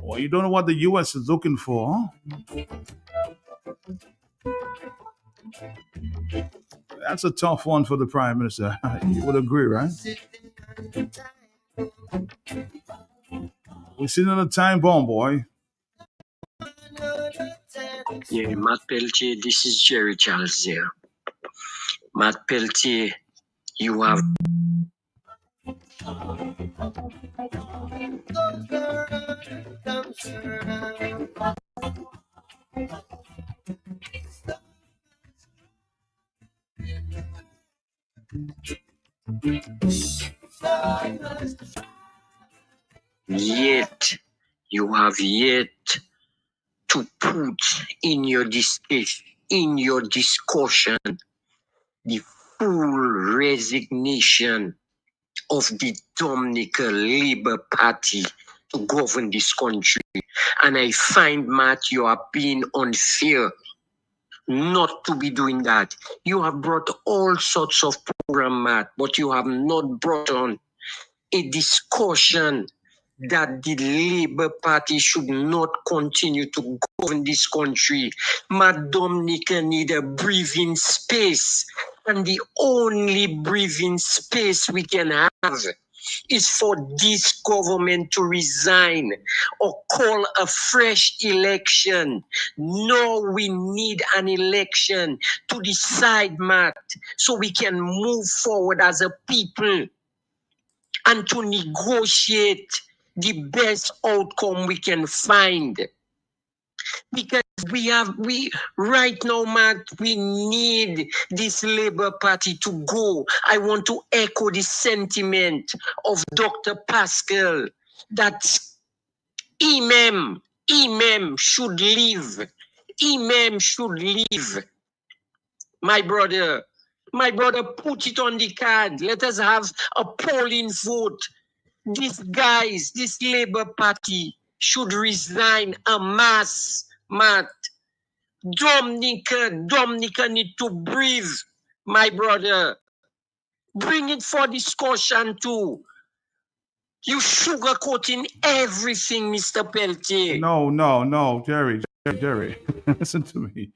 Well, you don't know what the U.S. is looking for, huh? That's a tough one for the Prime Minister. You would agree, right? We're sitting on a time bomb, boy. Yeah, Matt Peltier, this is Jerry Charles here. Matt Peltier, you have. Yet, you have yet to put in your discussion the full resignation of the Dominican Labour Party to govern this country. And I find, Matt, you are being unfair not to be doing that. You have brought all sorts of program, Matt, but you have not brought on a discussion that the Labour Party should not continue to govern this country. Madam Nika need a breathing space. And the only breathing space we can have is for this government to resign or call a fresh election. No, we need an election to decide, Matt, so we can move forward as a people and to negotiate the best outcome we can find. Because we right now, Matt, we need this Labour Party to go. I want to echo the sentiment of Dr. Pascal that Imam should leave. Imam should leave. My brother, put it on the card. Let us have a polling vote. These guys, this Labour Party should resign en masse, Matt. Dominica need to breathe, my brother. Bring it for discussion too. You sugarcoating everything, Mr. Peltier. No, Jerry. Listen to me.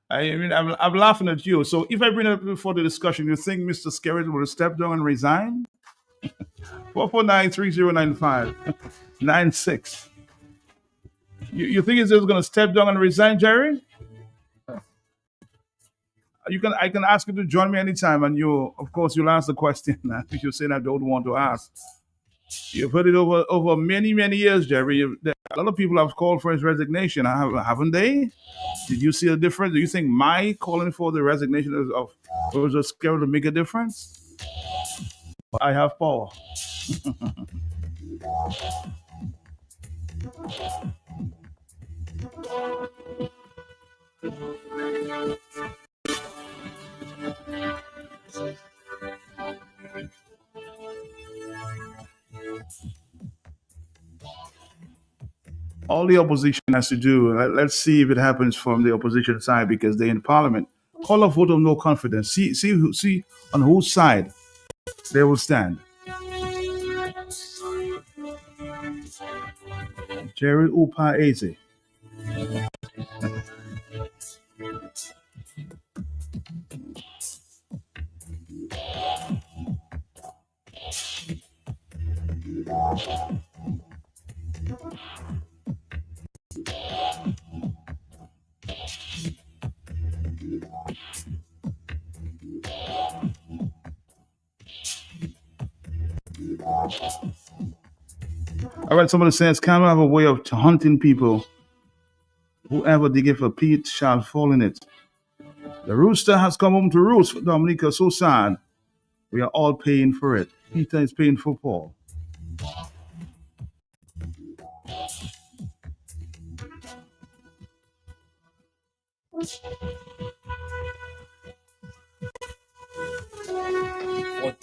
I mean, I'm laughing at you. So if I bring it up for the discussion, you think Mr. Skerrit will step down and resign? 449-3095-96. You think he's just going to step down and resign, Jerry? I can ask you to join me anytime, and of course, you'll ask the question if you're saying I don't want to ask. You've heard it over many years, Jerry. A lot of people have called for his resignation, haven't they? Did you see a difference? Do you think my calling for the resignation was just scared to make a difference? I have power. All the opposition has to do, let's see if it happens from the opposition side because they're in parliament. Call a vote of no confidence. See on whose side they will stand. Jerry Upa Eze. All right, somebody says, can we have a way of hunting people? Whoever diggeth a pit shall fall in it. The rooster has come home to roost. Dominica, so sad. We are all paying for it. Peter is paying for Paul.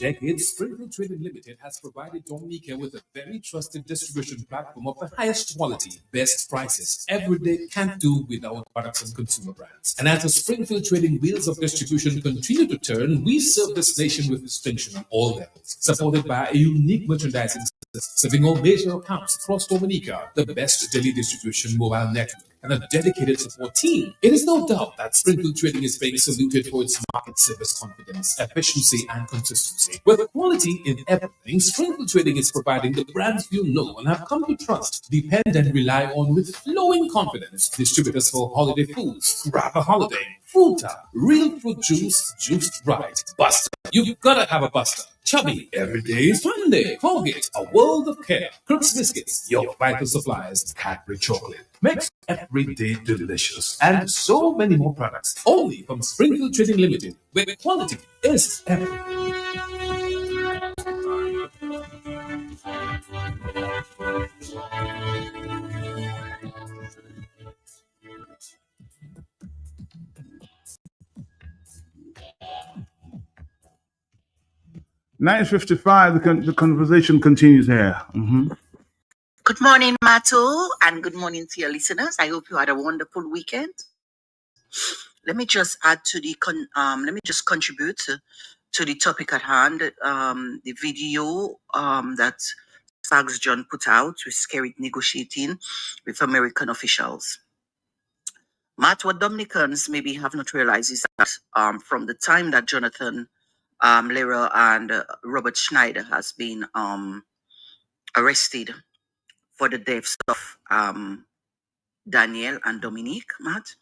decades, Springfield Trading Limited has provided Dominica with a very trusted distribution platform of the highest quality, best prices, everyday can't do without products and consumer brands. And as the Springfield Trading wheels of distribution continue to turn, we serve this nation with distinction on all levels, supported by a unique merchandising system, serving all major accounts across Dominica, the best daily distribution mobile network, and a dedicated support team. It is no doubt that Springfield Trading is being saluted for its market service confidence, efficiency, and consistency. With quality in everything, Springfield Trading is providing the brands you know and have come to trust, depend, and rely on with flowing confidence. Distributors for holiday foods, Grab a Holiday, Fruta, Real Fruit Juice, Juiced Right, Buster. You've gotta have a Buster. Chubby, every day is fun day. Colgate, a world of care. Crooks Biscuits, your vital supplies. Cadbury Chocolate makes every day delicious. And so many more products. Only from Springfield Trading Limited, where quality is everything. 9:55. The conversation continues here. Good morning, Mato, and good morning to your listeners. I hope you had a wonderful weekend. Let me just add to the contribute to the topic at hand. The video that Sags John put out with Skerrit negotiating with American officials. Matt, what Dominicans maybe have not realized is that from the time that Jonathan Lehrer and Robert Schneider has been arrested for the deaths of Daniel and Dominique, Matt,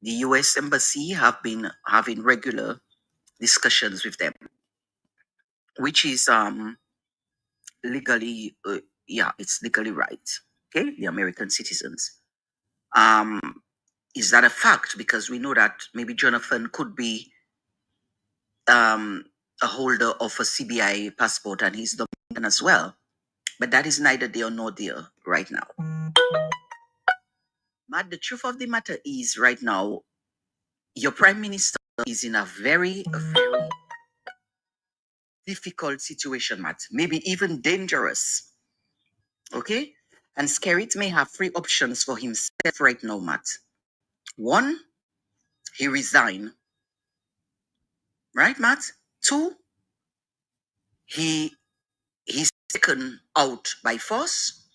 the U.S. Embassy have been having regular discussions with them, which is legally, it's legally right. Okay, the American citizens. Is that a fact? Because we know that maybe Jonathan could be a holder of a CBI passport and he's Dominican as well. But that is neither there nor there right now. Matt, the truth of the matter is right now, your prime minister is in a very difficult situation, Matt. Maybe even dangerous. Okay? And Skerrit may have three options for himself right now, Matt. One, he resign. Right, Matt? Two, he's taken out by force.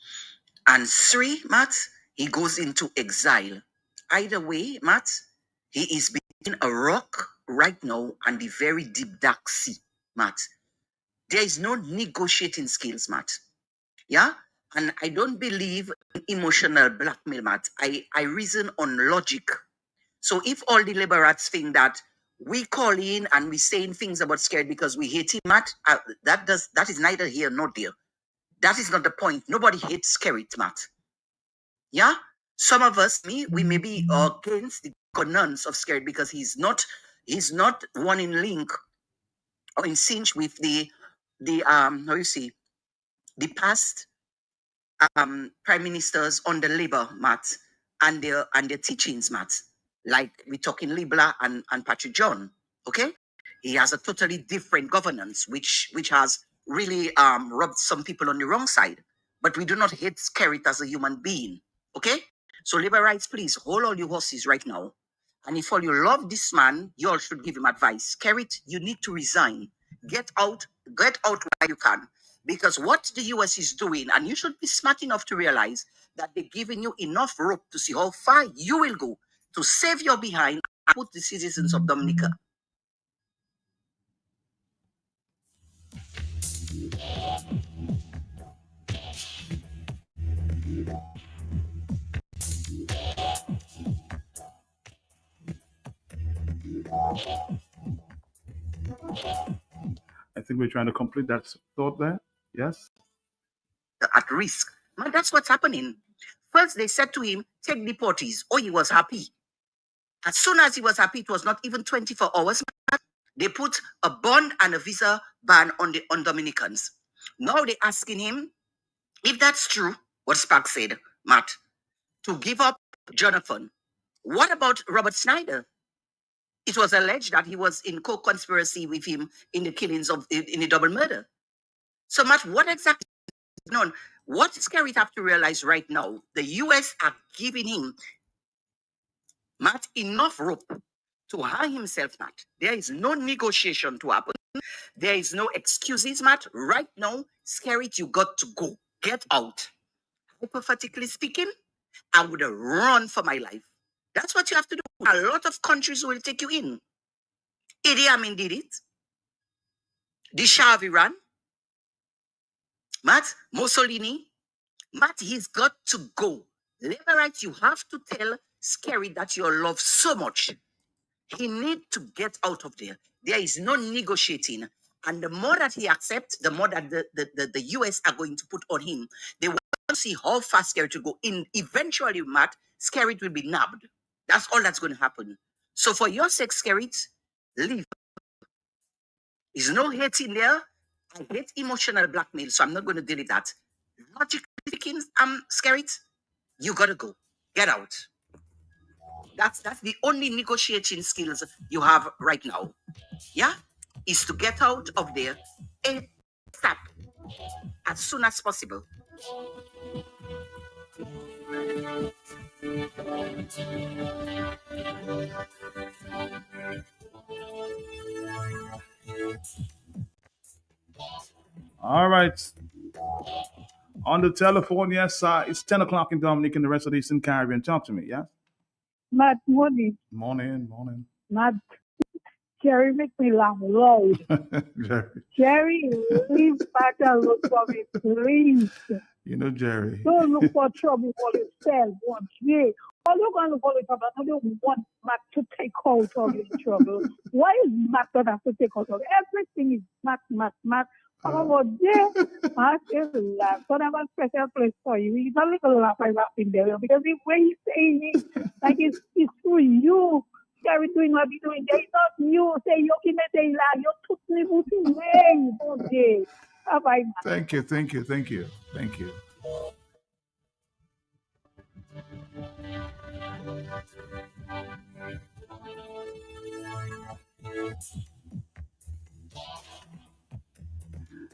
And three, Matt, he goes into exile. Either way, Matt, he is between a rock right now and the very deep dark sea, Matt. There is no negotiating skills, Matt. Yeah? And I don't believe in emotional blackmail, Matt. I reason on logic. So if all the liberates think that we call in and we saying things about Skerrit because we hate him, Matt, that is neither here nor there. That is not the point. Nobody hates Skerrit, Matt. Yeah? Some of us, we may be against the governance of Skerrit because he's not one in link or in sync with the past prime ministers on the labor, Matt, and their teachings, Matt. Like we're talking Libla and Patrick John. Okay? He has a totally different governance, which has really rubbed some people on the wrong side. But we do not hate Skerrit as a human being. Okay? So labor rights, please hold all your horses right now. And if all you love this man, you all should give him advice. Skerrit, you need to resign. Get out while you can. Because what the US is doing, and you should be smart enough to realize that they're giving you enough rope to see how far you will go to save your behind and put the citizens of Dominica. I think we're trying to complete that thought there. Yes? At risk. Man, that's what's happening. First, they said to him, take deportees. Oh, he was happy. As soon as he was happy, it was not even 24 hours. They put a bond and a visa ban on Dominicans. Now they're asking him, if that's true, what Spark said, Matt, to give up Jonathan. What about Robert Schneider? It was alleged that he was in co-conspiracy with him in the killings in the double murder. So, Matt, what exactly is known? What Skerrit have to realize right now, the US are giving him, Matt, enough rope to hang himself, Matt. There is no negotiation to happen. There is no excuses, Matt. Right now, Skerrit, you got to go. Get out. Hypothetically speaking, I would have run for my life. That's what you have to do. A lot of countries will take you in. Idi Amin did it. The Shah of Iran. Matt, Mussolini. Matt, he's got to go. Leverite, you have to tell Skerrit that you love so much. He needs to get out of there. There is no negotiating. And the more that he accepts, the more that the US are going to put on him. They want to see how fast Skerrit will go. Eventually, Matt, Skerrit will be nabbed. That's all that's going to happen. So for your sake, Skerrit, leave. There's no hate in there. I hate emotional blackmail, so I'm not going to deal with that. Logically speaking, Skerrit, you got to go. Get out. That's the only negotiating skills you have right now. Yeah? Is to get out of there ASAP, as soon as possible. All right. On the telephone, yes, it's 10 o'clock in Dominican and the rest of the Eastern Caribbean. Talk to me, yeah? Matt, morning. Morning. Matt, Jerry make me laugh loud. Jerry, leave back and look for me, please. You know, Jerry. Don't look for trouble for yourself one day. All you're going to look for trouble, I don't want Matt to take out of your trouble. Why is Matt going to have to take out of everything? Is Matt. Oh, yeah, Matt is laugh. But I have a special place for you. He's not little laugh I laugh in there because the way he's saying it, like it's through you. Jerry doing what he's doing. There is not you. Say, you can say, you're too sleepy. Okay. Bye-bye. Thank you.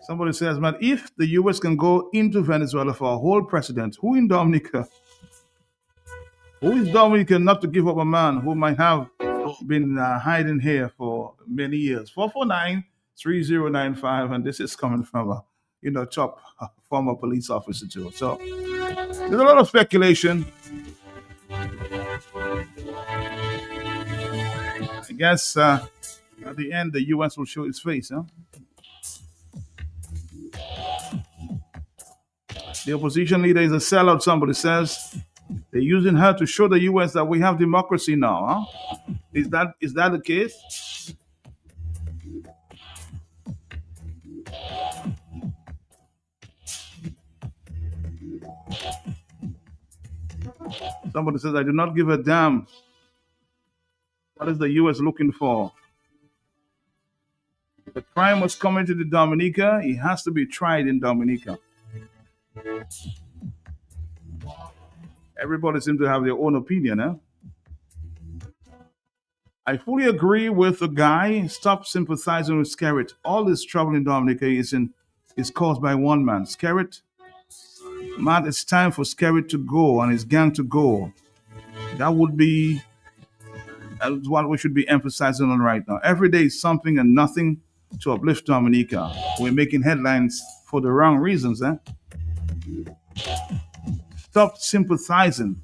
Somebody says, man, if the U.S. can go into Venezuela for a whole president, who in Dominica? Who is Dominica not to give up a man who might have been hiding here for many years? 449-3095, and this is coming from a top former police officer too. So there's a lot of speculation. I guess at the end the U.S. will show its face, huh? The opposition leader is a sellout, somebody says. They're using her to show the U.S. that we have democracy now, huh? Is that the case? Somebody says, I do not give a damn. What is the U.S. looking for? If the crime was coming to the Dominica, he has to be tried in Dominica. Everybody seems to have their own opinion, huh? I fully agree with the guy. Stop sympathizing with Skerrit. All this trouble in Dominica is caused by one man. Skerrit, Matt, it's time for Skerrit to go and his gang to go. That would be what we should be emphasizing on right now. Every day is something and nothing to uplift Dominica. We're making headlines for the wrong reasons, eh? Stop sympathizing.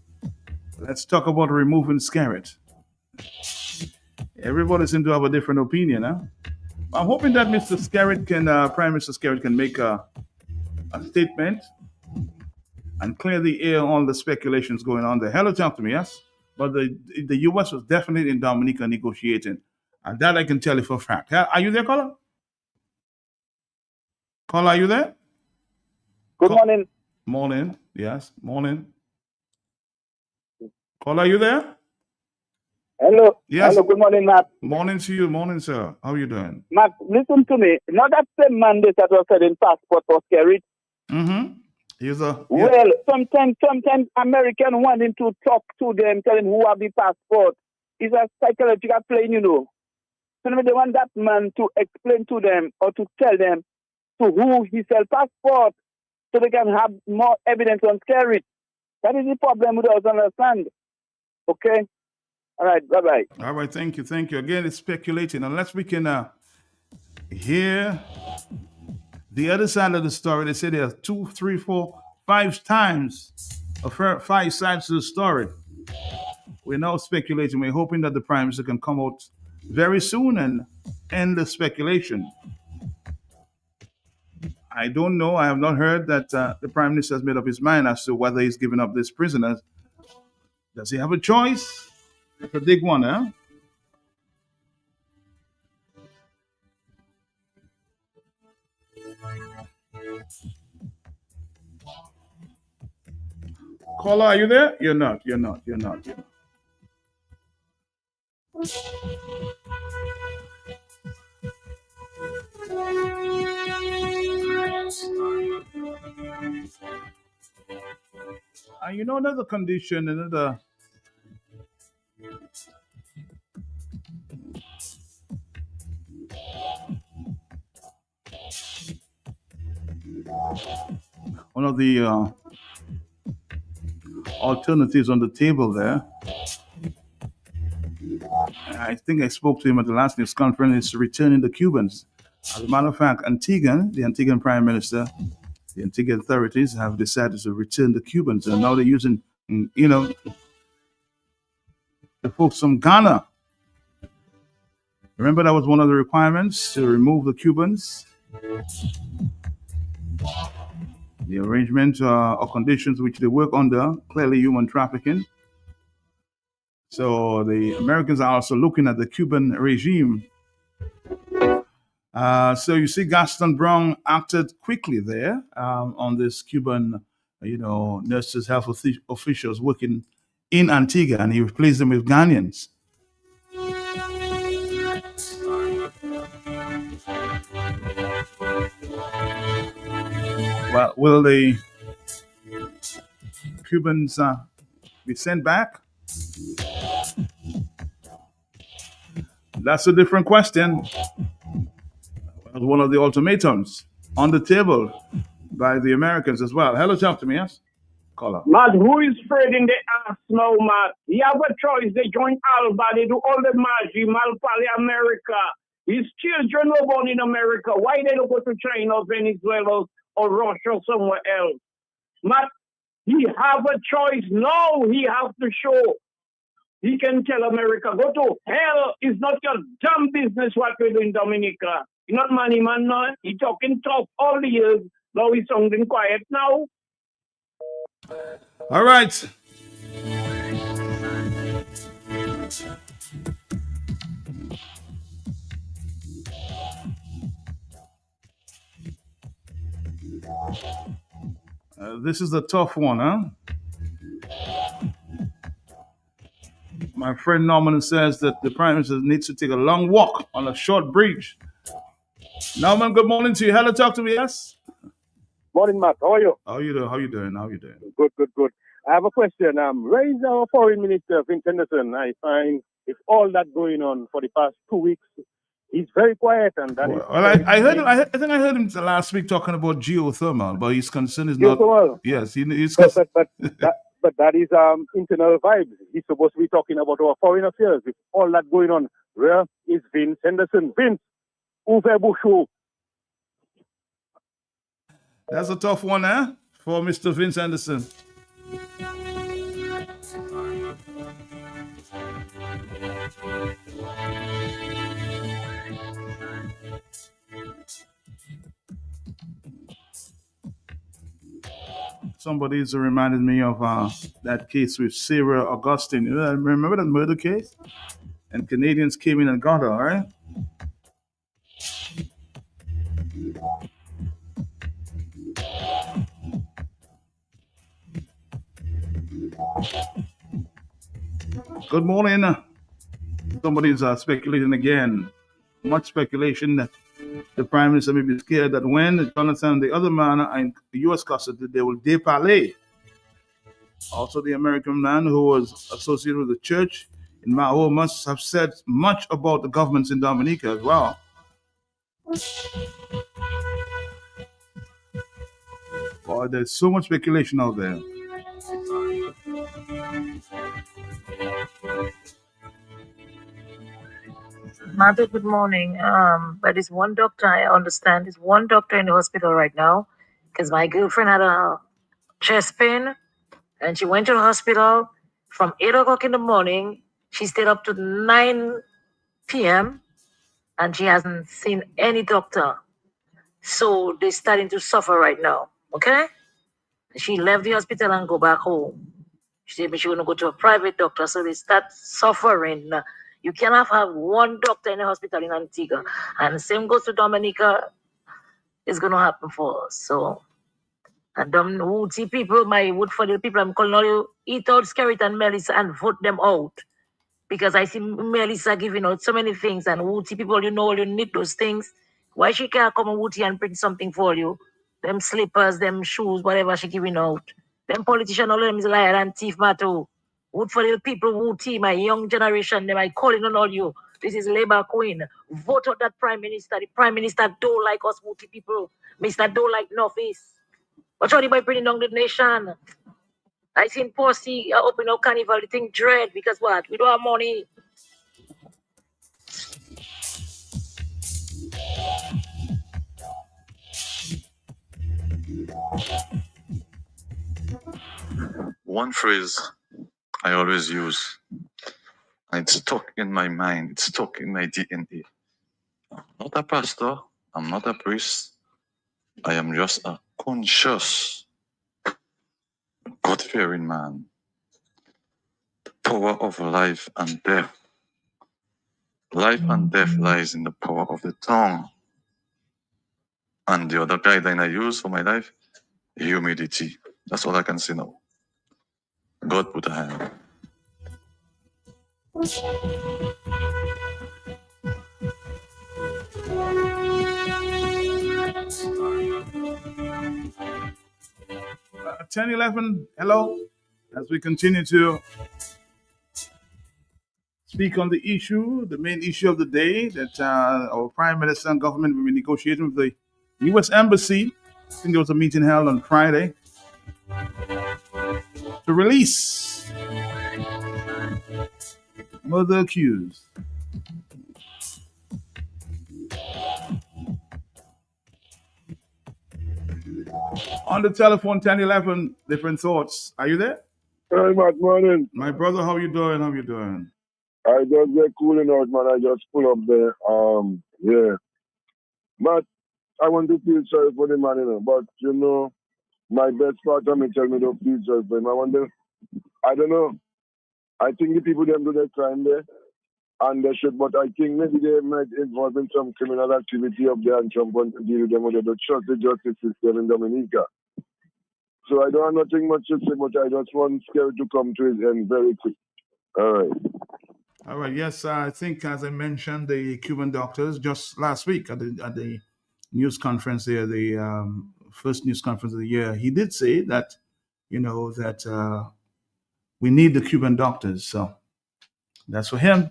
Let's talk about removing Skerrit. Everybody seems to have a different opinion, huh? I'm hoping that Mr. Skerrit Prime Minister Skerrit can make a statement and clear the air on the speculations going on there. Hello, talk to me, yes? But the U.S. was definitely in Dominica negotiating. And that I can tell you for a fact. Are you there, caller? Caller, are you there? Good morning. Morning, yes, morning. Caller, are you there? Hello. Yes. Hello, good morning, Matt. Morning to you, morning, sir. How are you doing? Matt, listen to me. Now that same mandate that was said in passport for Skerrit. Mm-hmm. Well, sometimes American wanting to talk to them, tell them who have the passport. It's a psychological plane, you know. So they want that man to explain to them or to tell them to who he sell passport so they can have more evidence on Skerrit. That is the problem we don't understand. Okay? All right, bye-bye. All right, thank you. Again, it's speculating. Unless we can hear the other side of the story. They say there are 2, 3, 4, 5 times, or 5 sides to the story. We're now speculating. We're hoping that the Prime Minister can come out very soon and end the speculation. I don't know. I have not heard that the Prime Minister has made up his mind as to whether he's giving up these prisoners. Does he have a choice? It's a big one, huh? Caller, are you there? You're not. You know, another condition, one of the alternatives on the table there. I think I spoke to him at the last news conference, is returning the Cubans. As a matter of fact, the Antiguan Prime Minister, the Antiguan authorities have decided to return the Cubans, and now they're using, the folks from Ghana. Remember, that was one of the requirements, to remove the Cubans. The arrangement or conditions which they work under, clearly human trafficking. So the Americans are also looking at the Cuban regime. So you see, Gaston Brown acted quickly there on this Cuban, nurses, health officials working in Antigua, and he replaced them with Ghanaians. Well, will the Cubans be sent back? That's a different question. One of the ultimatums on the table by the Americans as well. Hello, talk to me, yes? Caller. Matt, who is spreading the ass now, Matt? You have a choice. They join Alba, they do all the Magi, Malpali, America. His children were born in America. Why they don't go to China, Venezuela, or Russia, or somewhere else? Matt, he have a choice. No, he has to show. He can tell America, go to hell. It's not your dumb business what we do in Dominica. You're not money man, no. He talking tough all the years. Now he's sounding quiet now. All right. This is a tough one, huh? My friend Norman says that the Prime Minister needs to take a long walk on a short bridge. Norman, good morning to you. Hello, talk to me, yes? Morning, Matt. How are you? How you doing? Good. I have a question. Where is our Foreign Minister, Vince Henderson? I find if all that going on for the past 2 weeks, he's very quiet, and that is. Well, I heard him. I think I heard him last week talking about geothermal, but his concern is not. Yes, he's. But that is internal vibes. He's supposed to be talking about our foreign affairs. With all that going on, where is Vince Henderson? Vince, Uwe Bushu. That's a tough one, for Mr. Vince Henderson. Somebody's reminded me of that case with Sarah Augustine. Remember that murder case? And Canadians came in and got her, all right? Good morning. Somebody's speculating again. Much speculation that the Prime Minister may be scared that when Jonathan and the other man are in U.S. custody, they will déparler. Also, the American man who was associated with the church And Mao must have said much about the governments in Dominica as well. Boy, there's so much speculation out there. Mother, good morning. But there's one doctor, I understand. There's one doctor in the hospital right now because my girlfriend had a chest pain and she went to the hospital from 8 o'clock in the morning. She stayed up to 9 p.m. and she hasn't seen any doctor. So they're starting to suffer right now, okay? She left the hospital and go back home. She said she want to go to a private doctor, so they start suffering. You cannot have one doctor in the hospital in Antigua. And the same goes to Dominica. It's going to happen for us. So, and Woodsie people, my Woodford people, I'm calling all you, eat out Skerrit and Melissa and vote them out. Because I see Melissa giving out so many things, and Woodsie people, you know, you need those things. Why she can't come on Woodsie and bring something for you? Them slippers, them shoes, whatever she giving out. Them politicians, all of them is liar and thief, matter. Wood for the people, Woodsie, my young generation, them I calling on all you. This is Labour Queen. Vote out that Prime Minister. The Prime Minister don't like us Woodsie people. Mr. don't like Northeast. What's all by bringing down the nation? I seen Posse open up carnival, the thing dread because what? We don't have money. One phrase I always use, and it's stuck in my mind, it's stuck in my DNA. I'm not a pastor, I'm not a priest, I am just a conscious, God-fearing man. The power of life and death. Life and death lies in the power of the tongue. And the other guideline I use for my life, humility. That's all I can say now. God put a hand. Uh, 10-11, hello. As we continue to speak on the issue, the main issue of the day, that our Prime Minister and government will be negotiating with the U.S. Embassy. I think there was a meeting held on Friday to release murder accused. On the telephone, 10-11, different thoughts. Are you there? Hey, good morning. My brother, how you doing? How you doing? I just get cooling out, man. I just pull up there. Yeah. But I want to feel sorry for the man, you know. But, you know, my best part of me tell me to feel sorry for him. I don't know. I think the people them do their crime there. And they should, but I think maybe they might involve in some criminal activity up there and Trump want to deal with them, or they don't trust the justice system in Dominica. So I don't have nothing much to say, but I just want Skerrit to come to his end very quick. All right. All right. Yes, I think, as I mentioned, the Cuban doctors just last week at the news conference there, the first news conference of the year, he did say that, you know, that we need the Cuban doctors. So that's for him.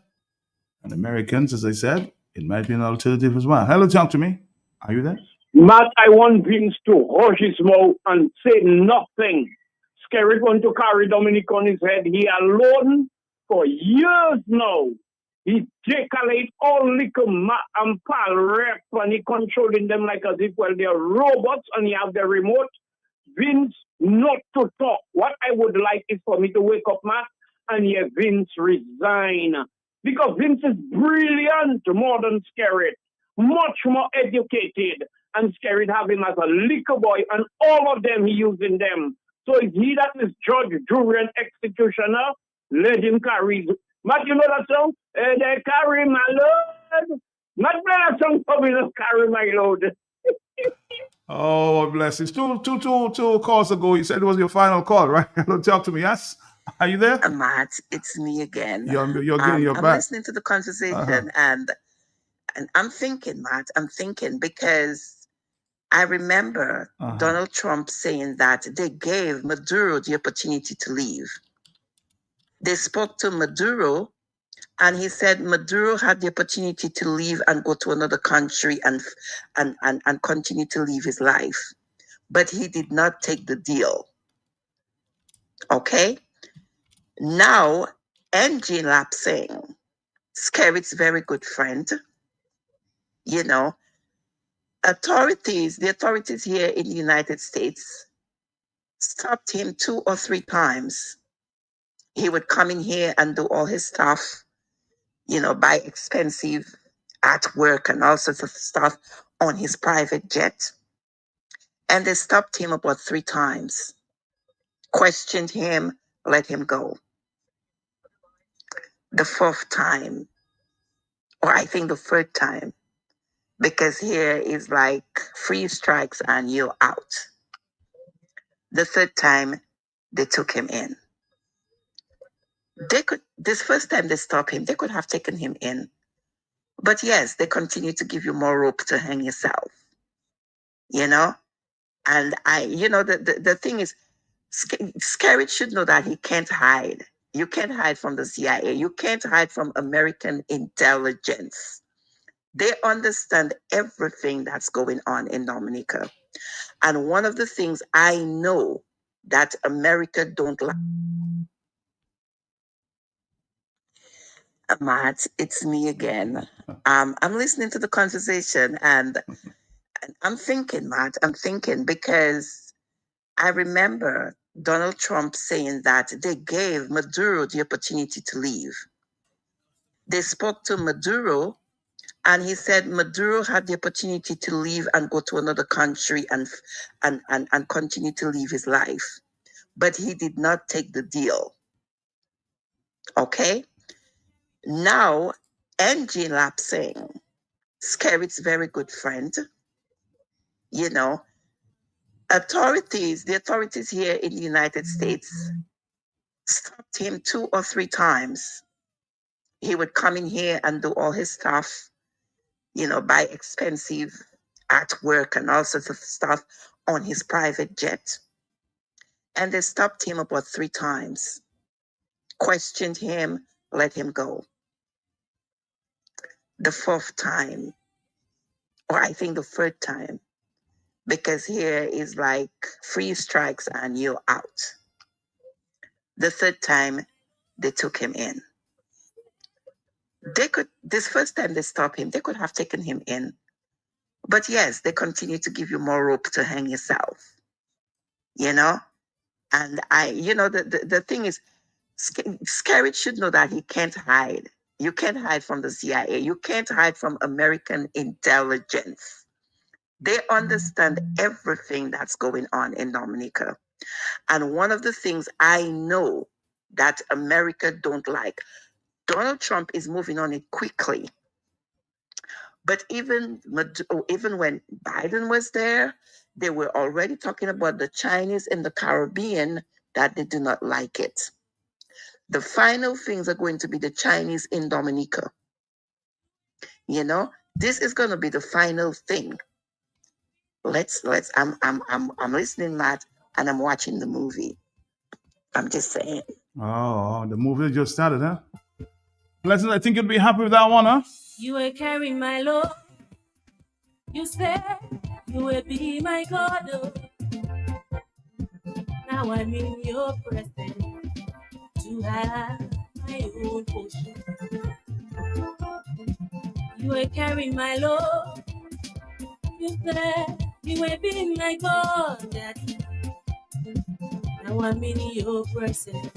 And Americans, as I said, it might be an alternative as well. Hello, talk to me. Are you there? Matt, I want Vince to hush his mouth and say nothing. Skerrit want to carry Dominic on his head. He alone for years now. He decolate all liquor and pal rep and he controlling them like as if, well, they're robots and he have the remote. Vince not to talk. What I would like is for me to wake up, Matt, and hear Vince resign. Because Vince is brilliant more than Skerrit. Much more educated. And Skerrit have him as a liquor boy, and all of them he using them. So if he that is judge, jury, and executioner, let him carry. Matt, you know that song? They carry my load. Matt, play that song for me, to carry my load. Oh, bless you. Two calls ago, you said it was your final call, right? Hello, talk to me. Yes? Are you there? Matt, it's me again. You're getting your I'm back. listening to the conversation and I'm thinking, Matt, because I remember Donald Trump saying that they gave Maduro the opportunity to leave. They spoke to Maduro And he said Maduro had the opportunity to leave and go to another country and continue to live his life. But he did not take the deal. Okay? Now, NG Lapsing, Skerritt's very good friend, you know, the authorities here in the United States stopped him 2 or 3 times. He would come in here and do all his stuff, you know, buy expensive artwork and all sorts of stuff on his private jet. And they stopped him about 3 times, questioned him, let him go. The 4th time, or I think the 3rd time, because here is like 3 strikes and you're out. The 3rd time, they took him in. This first time they stopped him, they could have taken him in. But yes, they continue to give you more rope to hang yourself, you know? And the thing is, Skerritt should know that he can't hide. You can't hide from the CIA. You can't hide from American intelligence. They understand everything that's going on in Dominica. And one of the things I know that America don't like. Matt, it's me again. I'm listening to the conversation and I'm thinking, Matt, because I remember Donald Trump saying that they gave Maduro the opportunity to leave. They spoke to Maduro and he said Maduro had the opportunity to leave and go to another country and continue to live his life. But he did not take the deal. Okay? Now, NG Lapsing, Skerritt's very good friend, you know, the authorities here in the United States stopped him 2 or 3 times. He would come in here and do all his stuff, you know, buy expensive artwork and all sorts of stuff on his private jet. And they stopped him about 3 times, questioned him, let him go. The 4th time, or I think the 3rd time, because here is like 3 strikes and you're out. The 3rd time, they took him in. This first time they stopped him, they could have taken him in. But yes, they continue to give you more rope to hang yourself, you know? And the thing is, Skerritt should know that he can't hide. You can't hide from the CIA. You can't hide from American intelligence. They understand everything that's going on in Dominica. And one of the things I know that America don't like, Donald Trump is moving on it quickly. But even when Biden was there, they were already talking about the Chinese in the Caribbean, that they do not like it. The final things are going to be the Chinese in Dominica. You know, this is going to be the final thing. I'm listening, Matt, and I'm watching the movie. I'm just saying. Oh, the movie just started, huh? Pleasant, I think you'll be happy with that one, huh? You will carry my love. You said you will be my God. Now I'm in your presence to have my own portion. You will carry my love. You said you will be my God, Daddy. Now I'm in your presence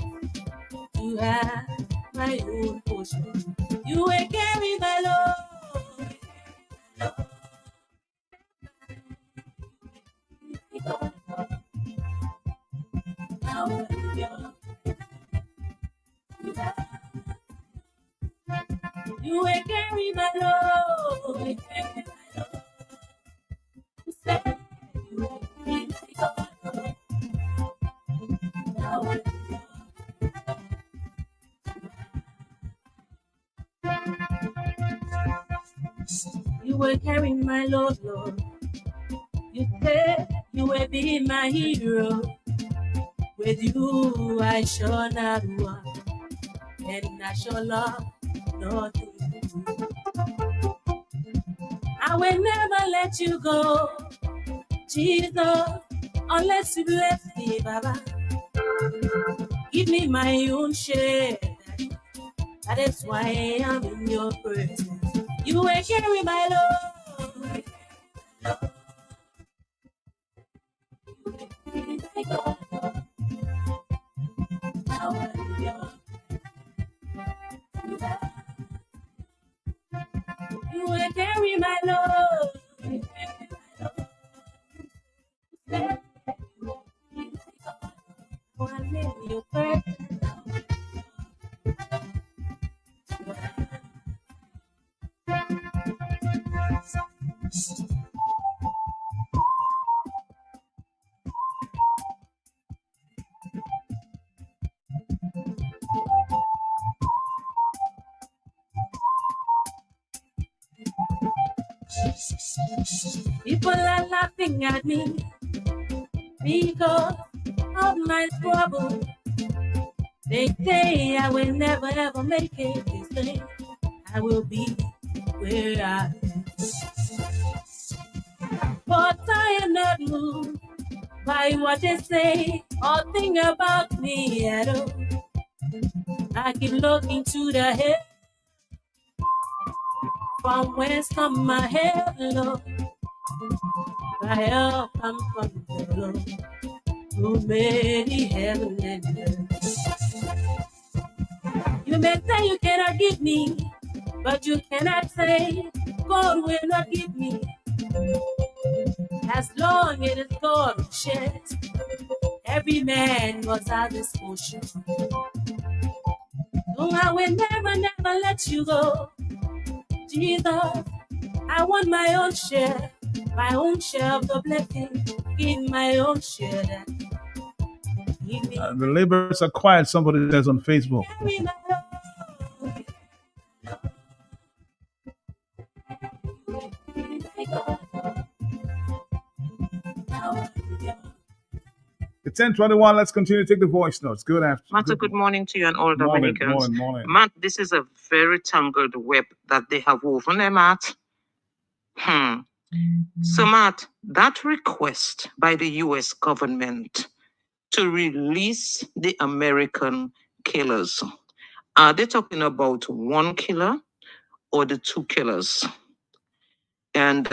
to have my own portion. You will carry my love. Now you will carry my love. You said you will be my God. Now you will carry my Lord, Lord. You said you will be my hero. With you I shall not want, and I shall love nothing. I will never let you go, Jesus, unless you bless me, Baba. Give me my own share, Daddy. That is why I am in your presence. You will carry my love. You will carry my love. I'm in your presence. People are laughing at me because of my trouble. They say I will never ever make it. They say I will be where I am. But I am not moved by what they say or think about me at all. I keep looking to the head, from whence come my help, Lord. My help comes from the Lord, who made heaven and earth. You may say you cannot give me, but you cannot say God will not give me. As long as it is God who shares, every man must have his portion. No, I will never, never let you go, Jesus. I want my own share of the blessing. Give my own share. That give me. The laborers are quiet, somebody says on Facebook. Carry my love. It's 10:21. Let's continue to take the voice notes. Good afternoon. Matt, good morning to you and all Morning, Dominicans. morning. Matt, this is a very tangled web that they have woven there, Matt. So, Matt, that request by the US government to release the American killers, are they talking about one killer or the two killers? And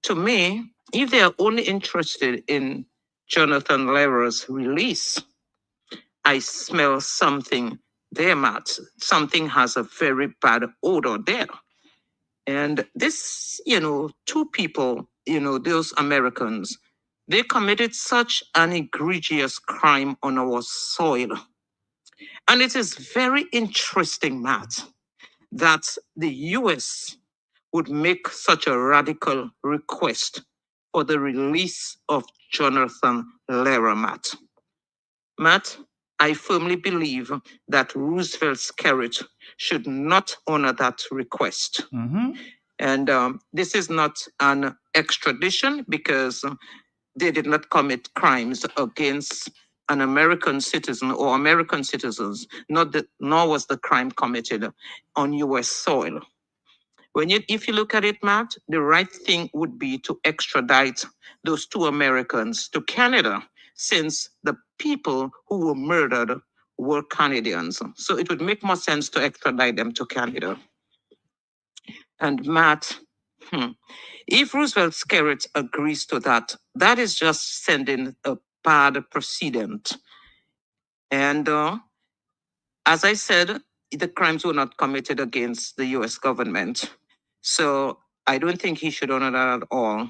to me, if they are only interested in Jonathan Lehra's release, I smell something there, Matt. Something has a very bad odor there. And this, two people, those Americans, they committed such an egregious crime on our soil. And it is very interesting, Matt, that the US would make such a radical request for the release of Jonathan Lehra, Matt. Matt, I firmly believe that Roosevelt Skerrit should not honor that request. Mm-hmm. And this is not an extradition because they did not commit crimes against an American citizen or American citizens, nor was the crime committed on US soil. If you look at it, Matt, the right thing would be to extradite those two Americans to Canada, since the people who were murdered were Canadians. So it would make more sense to extradite them to Canada. And Matt, if Roosevelt Skerrit agrees to that, that is just sending a bad precedent. And as I said, the crimes were not committed against the US government. So I don't think he should honor that at all.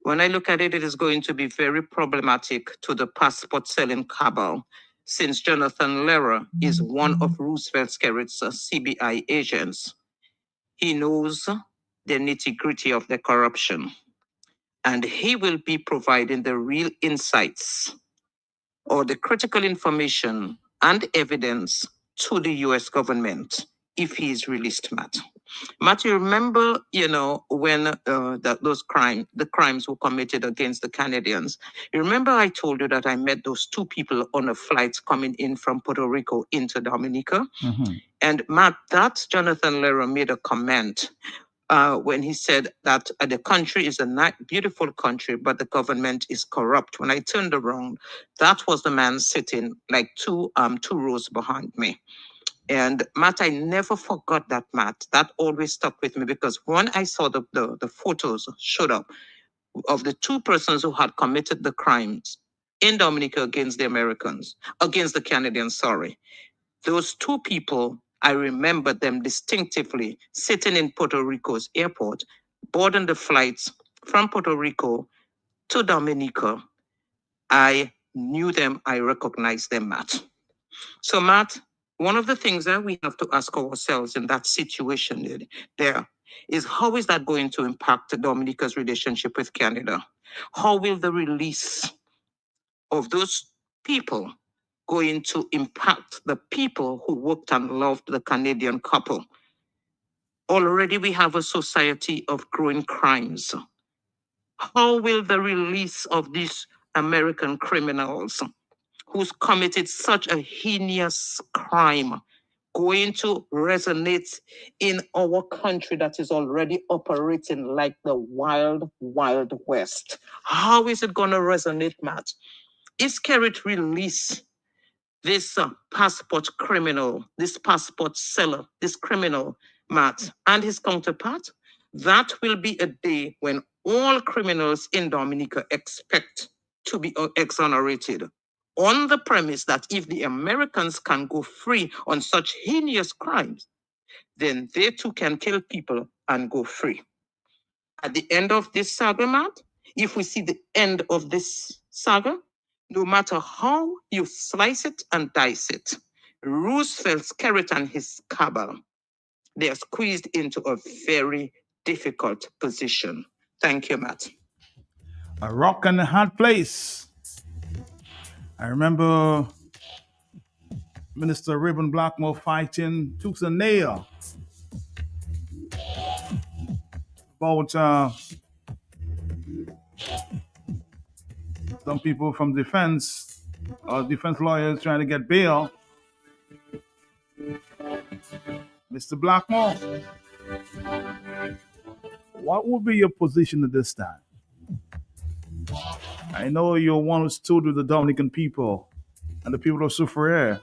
When I look at it, it is going to be very problematic to the passport selling cabal, since Jonathan Lehra is one of Roosevelt Skerrit's CBI agents. He knows the nitty-gritty of the corruption, and he will be providing the real insights or the critical information and evidence to the US government if he is released, Matt. Matt, you remember, when the crimes were committed against the Canadians. You remember I told you that I met those two people on a flight coming in from Puerto Rico into Dominica? Mm-hmm. And Matt, that Jonathan Lehrer made a comment when he said that the country is a beautiful country, but the government is corrupt. When I turned around, that was the man sitting like two rows behind me. And Matt, I never forgot that, Matt. That always stuck with me because when I saw the photos showed up of the two persons who had committed the crimes in Dominica against the Canadians, sorry. Those two people, I remember them distinctively sitting in Puerto Rico's airport, boarding the flights from Puerto Rico to Dominica. I knew them, I recognized them, Matt. So, Matt, one of the things that we have to ask ourselves in that situation there is how is that going to impact Dominica's relationship with Canada? How will the release of those people going to impact the people who worked and loved the Canadian couple? Already we have a society of growing crimes. How will the release of these American criminals who's committed such a heinous crime going to resonate in our country that is already operating like the wild, wild west? How is it going to resonate, Matt? Is Kerrit release this passport criminal, this passport seller, this criminal, Matt, and his counterpart? That will be a day when all criminals in Dominica expect to be exonerated, on the premise that if the Americans can go free on such heinous crimes, then they too can kill people and go free. At the end of this saga, Matt, if we see the end of this saga, no matter how you slice it and dice it, Roosevelt, Kerrit, and his cabal, they are squeezed into a very difficult position. Thank you, Matt. A rock and a hard place. I remember Minister Reuben Blackmore fighting tooth and nail about some people from defense lawyers trying to get bail. Mr. Blackmore, what would be your position at this time? I know you're one who stood with the Dominican people and the people of Soufriere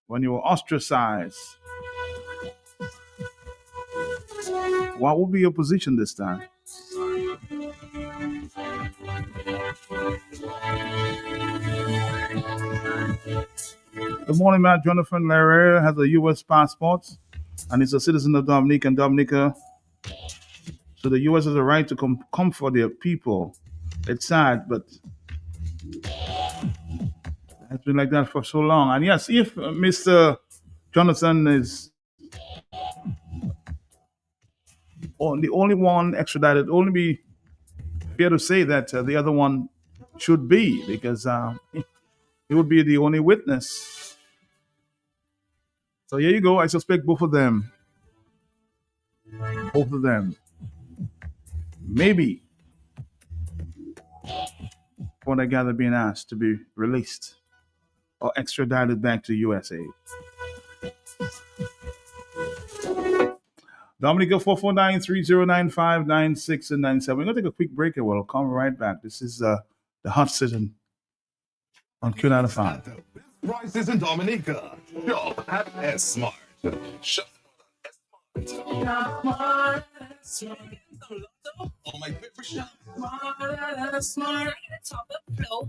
when you were ostracized. What would be your position this time? Good morning, Matt. Jonathan Lehrer has a U.S. passport and is a citizen of Dominica and Dominica. So the U.S. has a right to come for their people. It's sad, but it's been like that for so long. And yes, if Mr. Jonathan is the only one extradited, only be fair to say that the other one should be, because he would be the only witness. So here you go. I suspect both of them. Both of them. Maybe what I gather being asked to be released or extradited back to USA. Dominica 449-3095-96 and 97. We're going to take a quick break and we'll come right back. This is the hot sitting on Q95. Prices in Dominica. Shop at S-Mart. Shop at S-Mart. Oh, my favorite shop. Smart. Top of flow.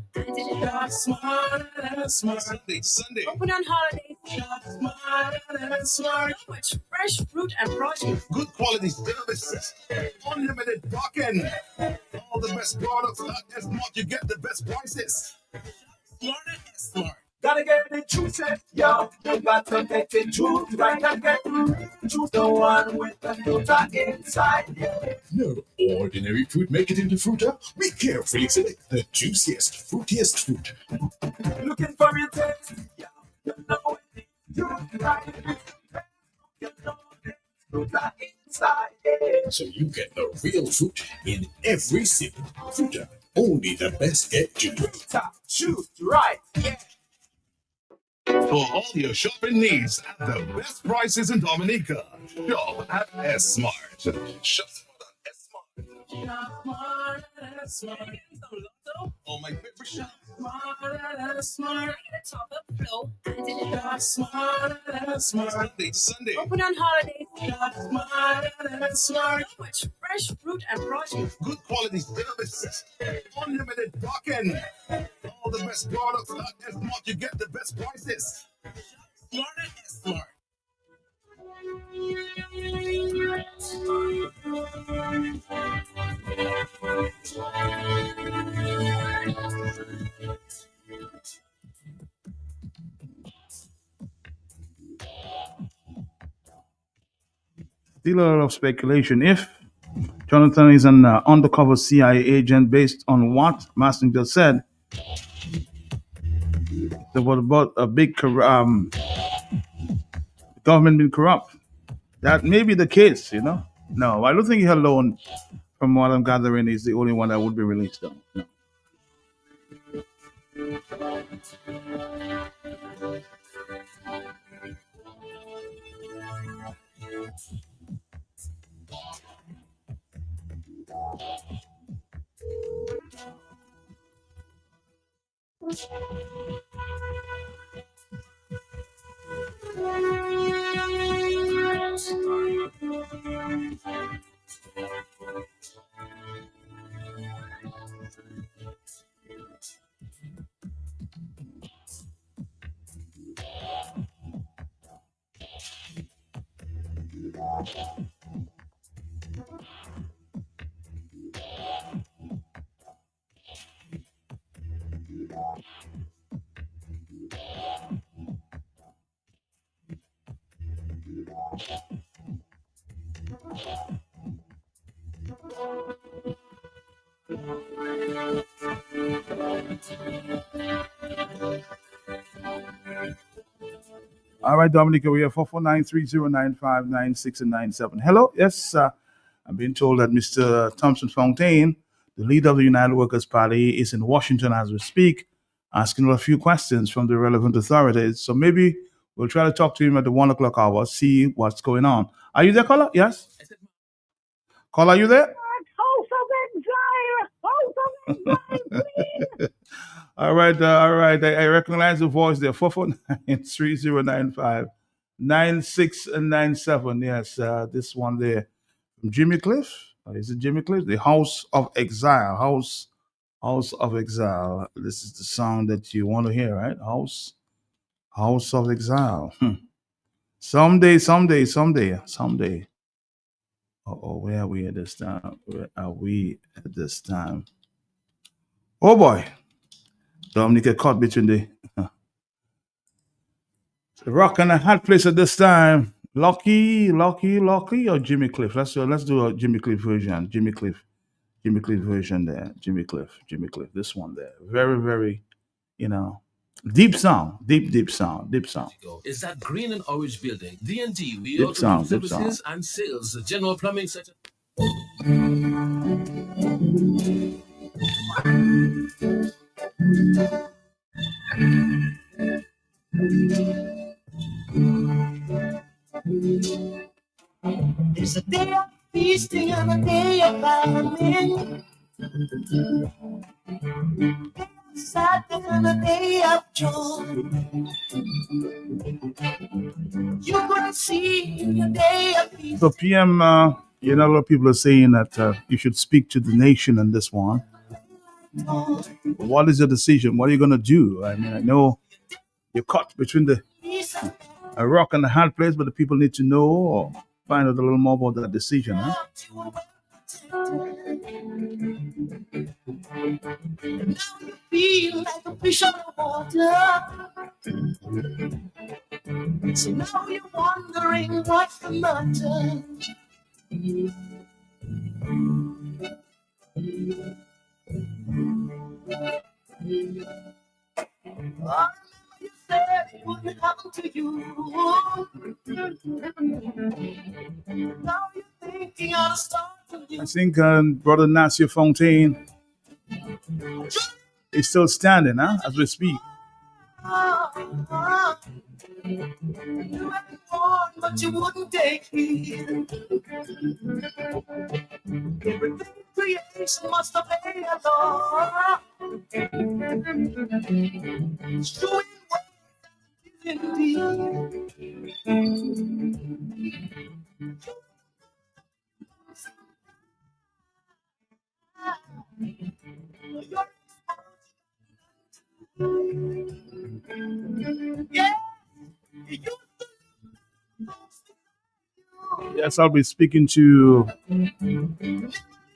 Smart. Sunday. Open on holidays. Smart. Much fresh fruit and produce. Good quality services. Unlimited parking. All the best products at S-Mart. You get the best prices. Smart at S-Mart. Gotta get it choosing, yo. You got to get it true, right and get choose the one with the filter inside, yeah. No ordinary fruit make it into fruiter. We carefully select the juiciest, fruitiest fruit. Looking for your taste, yeah. You know it. You try it. You know it. inside. Yeah. So you get the real fruit in every sip. Fruiter, only the best get to do. Top, choose right. Yeah. For all your shopping needs at the best prices in Dominica, shop at S Smart. Shop at S Smart. Oh, my favorite shop. Smart. Top up flow. Smart. Sunday to Sunday. Open on holidays. So much fresh fruit and produce. Good quality service. Unlimited parking. All the best products at S Smart. You get the best prices. Smart at S Smart. Still a lot of speculation. If Jonathan is an undercover CIA agent, based on what Massinger said, there was about a big government being corrupt. That may be the case, you know. No, I don't think he alone, from what I'm gathering, is the only one that would be released, though. No. All right, Dominica, we have 449-3095-96 and 97. Hello, yes, I'm being told that Mr. Thompson Fontaine, the leader of the United Workers' Party, is in Washington as we speak, asking a few questions from the relevant authorities. So maybe we'll try to talk to him at the 1 o'clock hour, see what's going on. Are you there, caller? Yes? Caller, are you there? House of Exile, please. All right. I recognize the voice there. 449-3095-96 and 97. Yes, this one there. Jimmy Cliff. Is it Jimmy Cliff? The House of Exile. House of Exile. This is the song that you want to hear, right? House of Exile. Someday. Where are we at this time? Oh boy. Dominica caught between the rock and a hard place at this time. Lucky, or Jimmy Cliff? Let's do a Jimmy Cliff version. Jimmy Cliff version there. Jimmy Cliff. This one there. Very, very, deep sound. Deep sound. Is that green and orange building? D&D. We Deep also sound, do deep services and sales. General plumbing such as... There's a day of feasting and a day of famine. Day of sadness and a day of joy. You couldn't see your day of peace. So PM, a lot of people are saying that you should speak to the nation on this one. What is your decision? What are you going to do? I mean, I know you're caught between a rock and a hard place, but the people need to know or find out a little more about that decision. Huh? Now you feel like a fish out of water. So now you're wondering what's the matter. Oh, you said it wouldn't happen to you. Now you thinking I'll start to I think Brother Nasir Fontaine is still standing, as we speak. You had me warned, but you wouldn't take heed. Everything in creation must obey a law. It's true indeed. Yeah. Yes, I'll be speaking to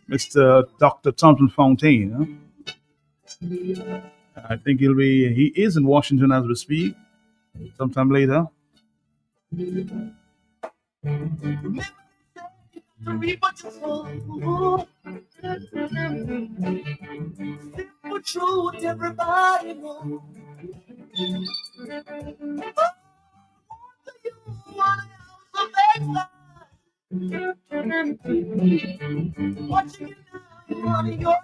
Mr. Dr. Thompson Fontaine. I think he is in Washington as we speak, sometime later. Simple truth, everybody knows. Watching it now, on your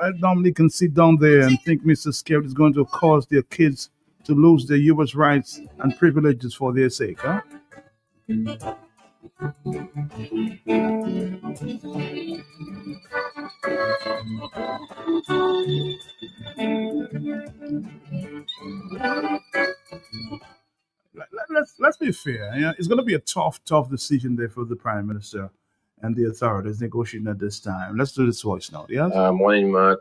I normally can sit down there and think Mr. Scared is going to cause their kids to lose their U.S. rights and privileges for their sake, huh? Let's be fair. Yeah? It's going to be a tough decision there for the Prime Minister and the authorities negotiating at this time. Let's do this voice note, yes? Morning, Matt.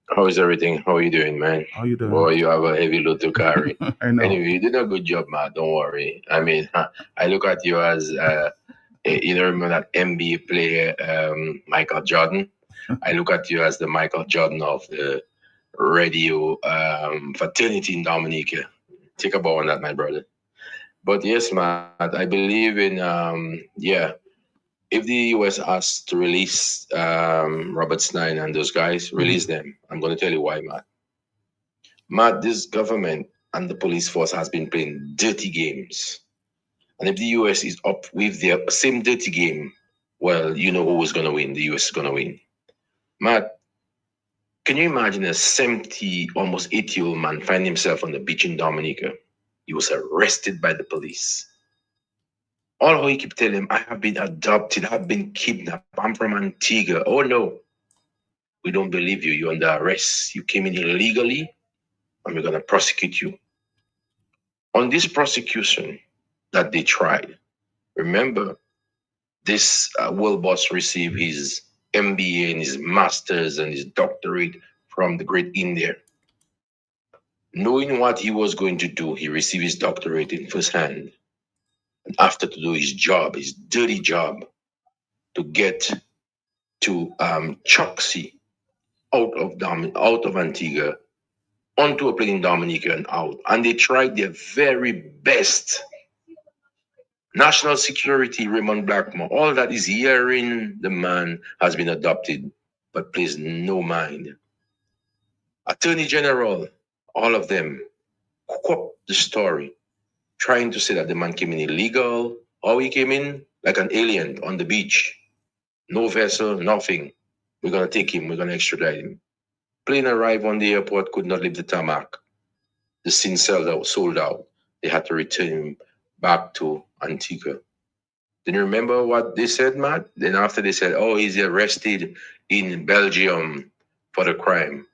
How is everything? How are you doing, man? How you doing? Boy, you have a heavy load to carry. I know. Anyway, you did a good job, Matt. Don't worry. I mean, I look at you as, you know, remember that NBA player, Michael Jordan? I look at you as the Michael Jordan of the radio fraternity in Dominica. Take a bow on that, my brother. But yes, Matt, I believe in, if the US asks to release Robert Snyder and those guys, release them. I'm going to tell you why, Matt. Matt, this government and the police force has been playing dirty games. And if the US is up with their same dirty game, well, you know who is going to win. The US is going to win. Matt, can you imagine a 70, almost 80-year-old man find himself on the beach in Dominica? He was arrested by the police. All he keep telling him, I have been adopted, I've been kidnapped, I'm from Antigua. Oh no, we don't believe you. You're under arrest. You came in illegally, and we're gonna prosecute you. On this prosecution that they tried, remember, this world boss received his MBA and his master's and his doctorate from the great India. Knowing what he was going to do, he received his doctorate in first hand. And after to do his job, his dirty job, to get to Choxy out of Antigua, onto a plane in Dominica and out. And they tried their very best. National security, Raymond Blackmore, all that is hearing the man has been adopted, but please no mind. Attorney General, all of them, cook up the story, trying to say that the man came in illegal, or he came in like an alien on the beach. No vessel, nothing. We're going to take him, we're going to extradite him. Plane arrived on the airport, could not leave the tarmac. The scene sold out. They had to return him back to Antigua. Then you remember what they said, Matt? Then after they said, oh, he's arrested in Belgium for the crime.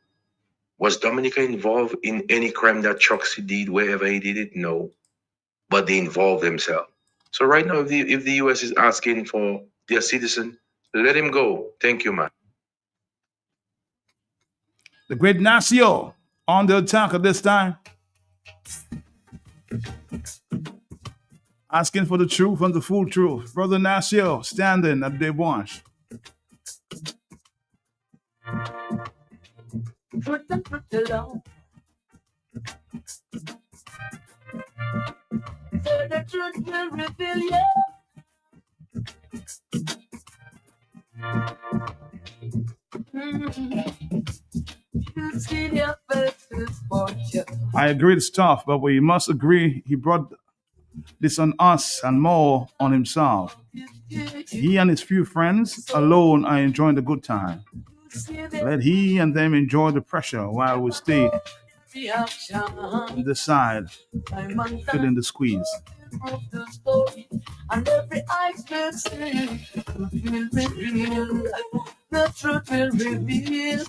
Was Dominica involved in any crime that Choxy did, wherever he did it? No. But they involved themselves. So right now, if the US is asking for their citizen, let him go. Thank you, man. The great Nasio on the attack at this time. Asking for the truth and the full truth. Brother Nasio standing at the bench. Put the law. For the truth will reveal you. You see your faces, boy. I agree it's tough, but we must agree he brought this on us and more on himself. He and his few friends alone are enjoying the good time. Let he and them enjoy the pressure while we stay on the side, feeling the squeeze. And every eyes will see, will reveal, the truth will reveal,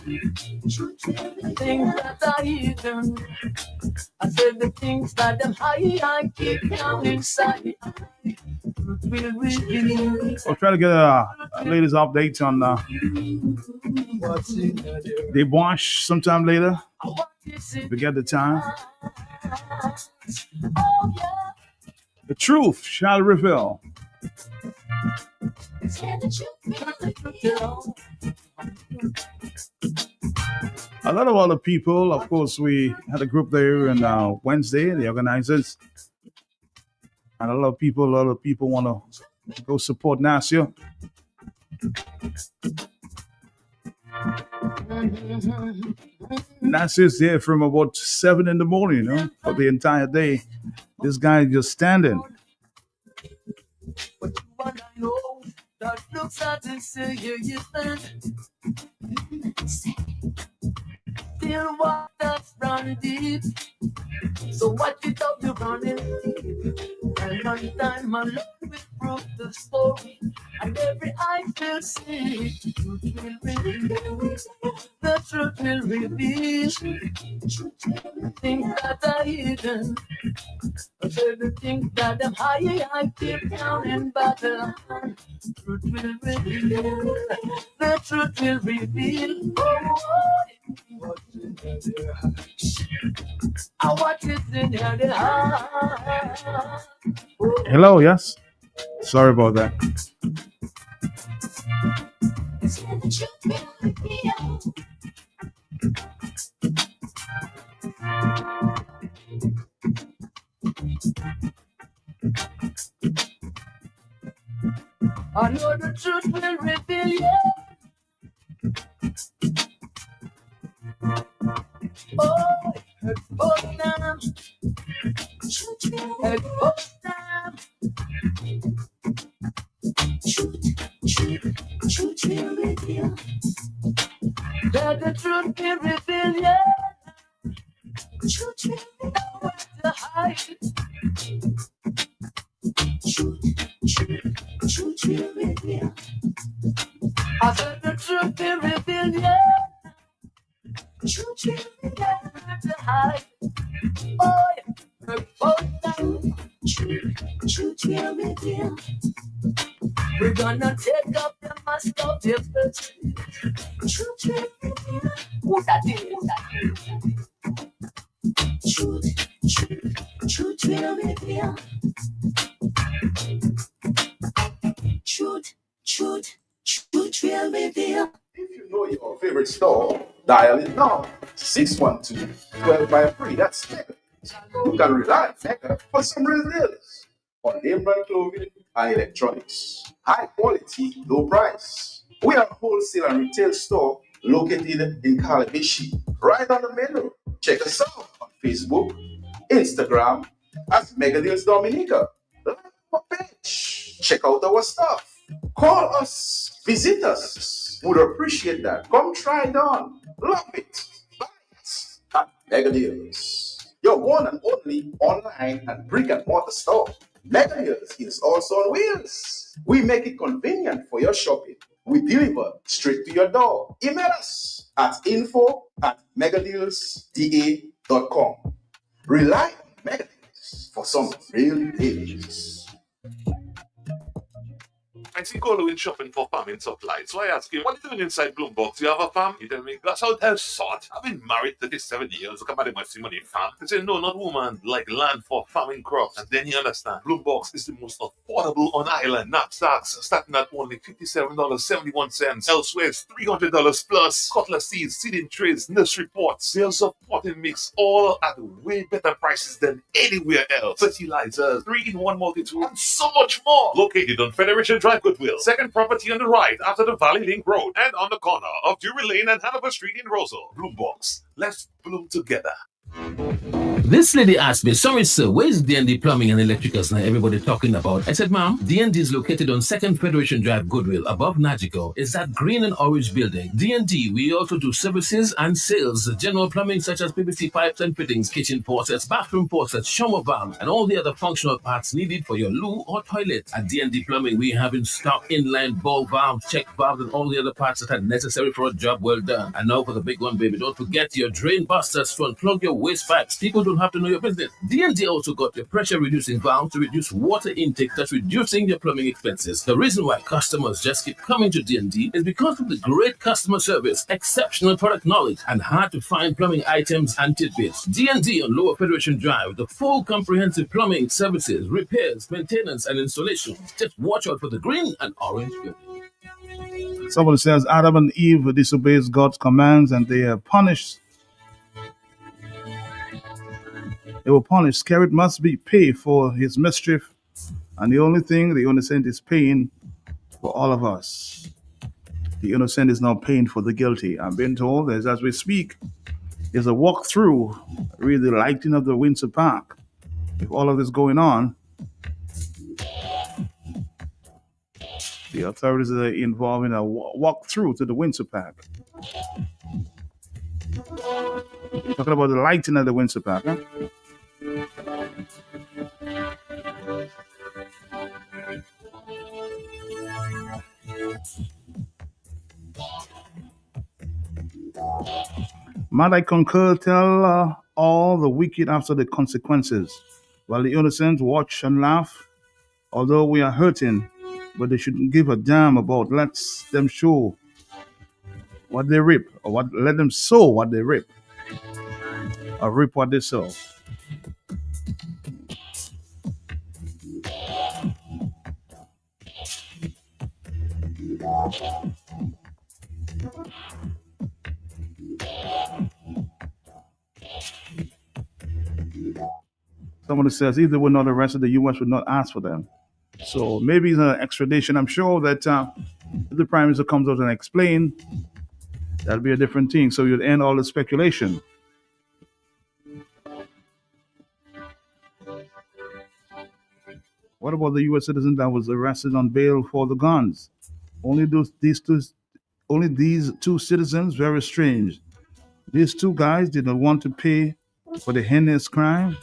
things that are hidden. I said the things that them I keep down inside. Truth will reveal. We'll try to get a latest update on Deboche sometime later. If we get the time. The truth shall reveal. A lot of other people, of course, we had a group there on Wednesday, the organizers. And a lot of people want to go support Nasir. Nasir's there from about 7 in the morning, for the entire day. This guy just standing. But you and I know that looks at and say, you still waters run deep. So watch it up, you're running deep. And one time my love will prove the story. And every eye will see. The truth will reveal. The truth will reveal. Things that are hidden. The things that them I keep down in battle. Truth will reveal. The truth will reveal. What's in their heart? What is in their heart? Hello, yes? Sorry about that. I know the truth will reveal you. Oh, expose them. Expose them. Truth will reveal. Let the truth will reveal you. Truth will know where to hide. Truth will reveal. I said the truth will reveal you. Truth will know where to hide. Oh, yeah. Truth will reveal. We're gonna take up the mask of difference. Truth will reveal. Who that is? Truth will reveal. Truth will reveal. If you know your favorite store, dial it now. 612-1253. That's Mega. You can rely on Mega for some real deals on name brand clothing and electronics. High quality, low price. We are a wholesale and retail store located in Calabishi, right on the main road. Check us out on Facebook, Instagram at Mega Deals Dominica. Like our page. Check out our stuff. Call us. Visit us. Would appreciate that. Come try it on. Love it. Buy it at Mega Deals. Your one and only online and brick and mortar store. Mega Deals is also on wheels. We make it convenient for your shopping. We deliver straight to your door. Email us at info@megadealsda.com. Rely on Mega Deals for some real deals. I see Colo in shopping for farming supplies. So I ask him, what are you doing inside Bloombox? You have a farm? He tell me, that's how it sort. I've been married 37 years. Come out of my money farm. He said, no, not woman, like land for farming crops. And then you understand, Bloombox is the most affordable on island. Knapsacks starting at only $57.71. Elsewhere, it's $300 plus. Cutlass seeds, seeding trays, nursery pots, sales of potting mix, all at way better prices than anywhere else. Fertilizers, 3-in-1 multi-tool, and so much more. Located on Federation Drive, Goodwill. Second property on the right after the Valley Link Road and on the corner of Drury Lane and Hanover Street in Rosal. Bloombox. Let's bloom together. This lady asked me, sorry sir, where is D&D Plumbing and Electricals now everybody talking about? I said, ma'am, D&D is located on 2nd Federation Drive, Goodwill, above Nagico. It's that green and orange building. D&D, we also do services and sales, general plumbing such as PVC pipes and fittings, kitchen faucets, bathroom faucets, shower valves, and all the other functional parts needed for your loo or toilet. At D&D Plumbing, we have in stock inline ball valves, check valves, and all the other parts that are necessary for a job well done. And now for the big one, baby, don't forget your drain busters to unplug your waste pipes. People don't have to know your business. D&D also got your pressure reducing valve to reduce water intake, thus reducing your plumbing expenses. The reason why customers just keep coming to D&D is because of the great customer service, exceptional product knowledge, and hard to find plumbing items and tidbits. D&D on Lower Federation Drive, the full comprehensive plumbing services, repairs, maintenance, and installation. Just watch out for the green and orange building. Someone says Adam and Eve disobeyed God's commands and they are punished. They were punished. Skerrit must be paid for his mischief. And the only thing the innocent is paying for all of us. The innocent is now paying for the guilty. I've been told that as we speak, there's a walkthrough, really the lighting of the Windsor Park. With all of this going on, the authorities are involved in a walkthrough to the Windsor Park. You're talking about the lighting of the Windsor Park, huh? Might I concur, tell all the wicked after the consequences, while the innocent watch and laugh, although we are hurting, but they shouldn't give a damn about, let them show what they reap, or what let them sow what they reap, or reap what they sow. Somebody says if they were not arrested, the U.S. would not ask for them. So maybe it's an extradition. I'm sure that if the Prime Minister comes out and explain, that'll be a different thing. So you'd end all the speculation. What about the U.S. citizen that was arrested on bail for the guns? Only these two citizens, very strange. These two guys did not want to pay for the heinous crime.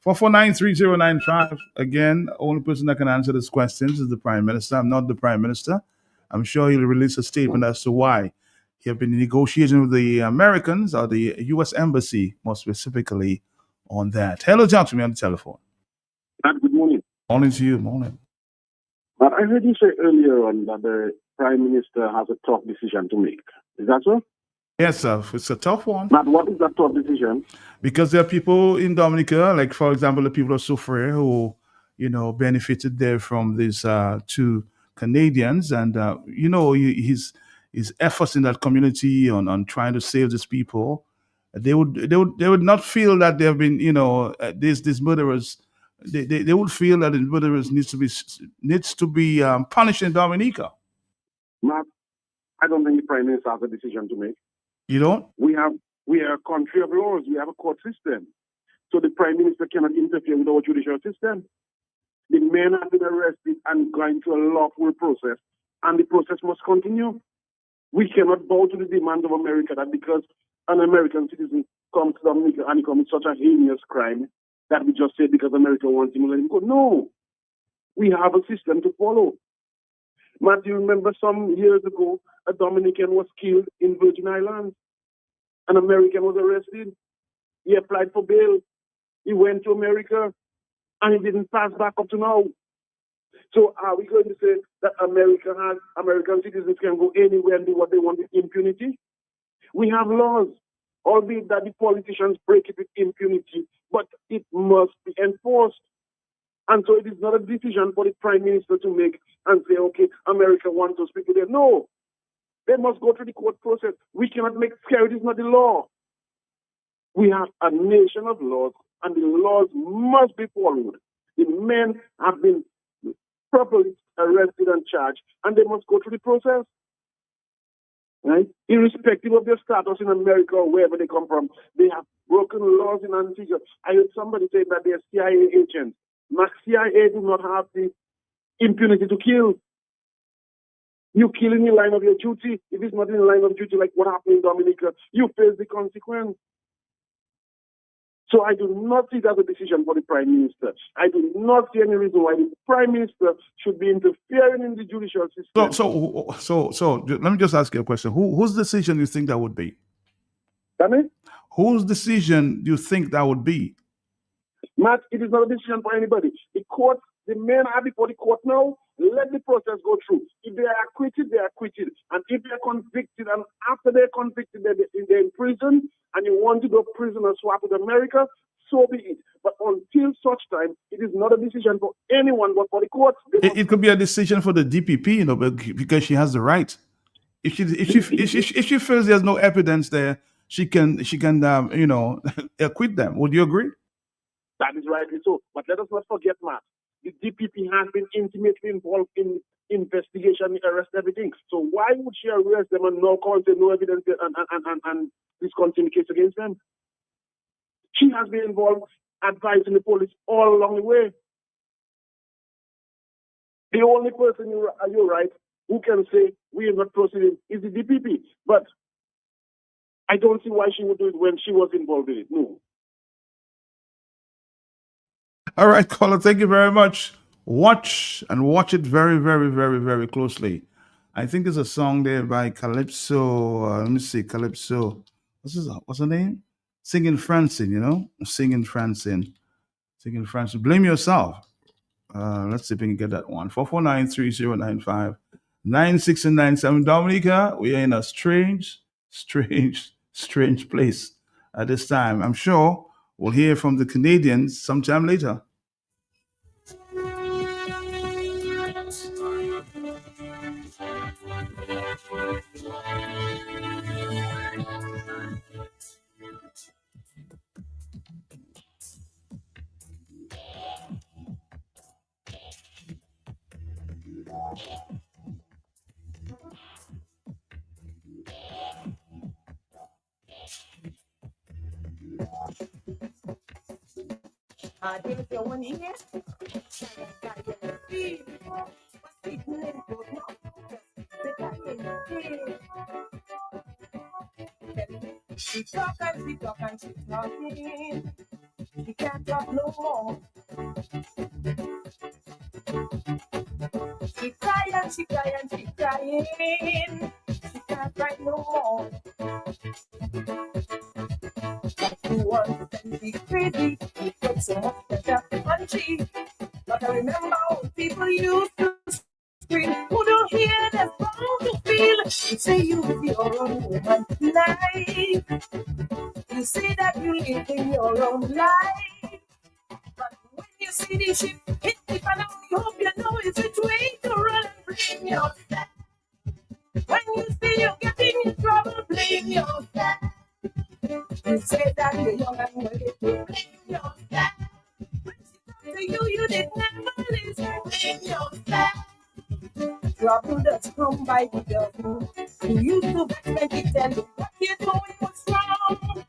4493095. Again, only person that can answer these questions is the Prime Minister. I'm not the Prime Minister. I'm sure he'll release a statement as to why he have been negotiating with the Americans or the U.S. Embassy, more specifically, on that. Hello, gentlemen, on the telephone. Good morning. Morning to you. Morning. But I heard you say earlier on that the Prime Minister has a tough decision to make. Is that so? Yes, sir. It's a tough one. But what is that tough decision? Because there are people in Dominica, like, for example, the people of Soufriere who, benefited there from these two Canadians. And, his efforts in that community on trying to save these people, they would not feel that they have been, these murderers. They would feel that the murderers needs to be punished in Dominica. Matt, I don't think the Prime Minister has a decision to make. You don't? We are a country of laws. We have a court system. So the Prime Minister cannot interfere with our judicial system. The men have been arrested and going through a lawful process, and the process must continue. We cannot bow to the demand of America that because an American citizen comes to Dominica and he commits such a heinous crime that we just say because America wants him to let him go. No. We have a system to follow. Matt, you remember some years ago, a Dominican was killed in Virgin Islands. An American was arrested. He applied for bail. He went to America, and he didn't pass back up to now. So are we going to say that American citizens can go anywhere and do what they want with impunity? We have laws, albeit that the politicians break it with impunity, but it must be enforced. And so it is not a decision for the Prime Minister to make and say, okay, America wants to speak to them. No. They must go through the court process. We cannot make Skerrit is not the law. We have a nation of laws, and the laws must be followed. The men have been properly arrested and charged, and they must go through the process. right? Irrespective of their status in America or wherever they come from, they have broken laws in Antigua. I heard somebody say that they're CIA agents. Max CIA do not have the impunity to kill. You kill in the line of your duty. If it's not in the line of duty, like what happened in Dominica, you face the consequence. So I do not see that a decision for the Prime Minister. I do not see any reason why the Prime Minister should be interfering in the judicial system. So let me just ask you a question. Whose decision do you think that would be? Danny? Whose decision do you think that would be? Matt, it is not a decision for anybody. The court, the men are before the court now. Let the process go through. If they are acquitted, they are acquitted. And if they are convicted, and after they're convicted, they're in prison, and you want to go to prison and swap with America, so be it. But until such time, it is not a decision for anyone, but for the court. It could be a decision for the DPP, because she has the right. If she feels there's no evidence there, she can acquit them. Would you agree? That is rightly so. But let us not forget, Matt, the DPP has been intimately involved in investigation, arrest, everything. So why would she arrest them and now call them no evidence and discontinue the case against them? She has been involved advising the police all along the way. The only person, you're right, who can say we are not proceeding is the DPP. But I don't see why she would do it when she was involved in it. No. All right, caller, thank you very much. Watch it very, very, very, very closely. I think there's a song there by Calypso. Let me see, Calypso. What's her name? Singing Francine, Singing Francine. Singing Francine. Blame Yourself. Let's see if we can get that one. 449-3095. 96 and 97. Dominica, we are in a strange place at this time. I'm sure we'll hear from the Canadians sometime later. She talk and she talking. She can't talk no more. She cry and she cry and she crying. She can't cry no more. You want to be crazy, you get so much better and cheap. But I remember how people used to scream, who don't hear that's bound to feel. You say you live your own woman life. You say that you live in your own life. But when you see the ship hit the fan, you hope you know it's which way to run and blame yourself. When you see you get in trouble, blame yourself. You say that you're young and ready to blame yourself. When she talks to you, you did never listen, blame yourself. Trouble does come by the dozen. You used to vex when they tell you what you're doing was wrong.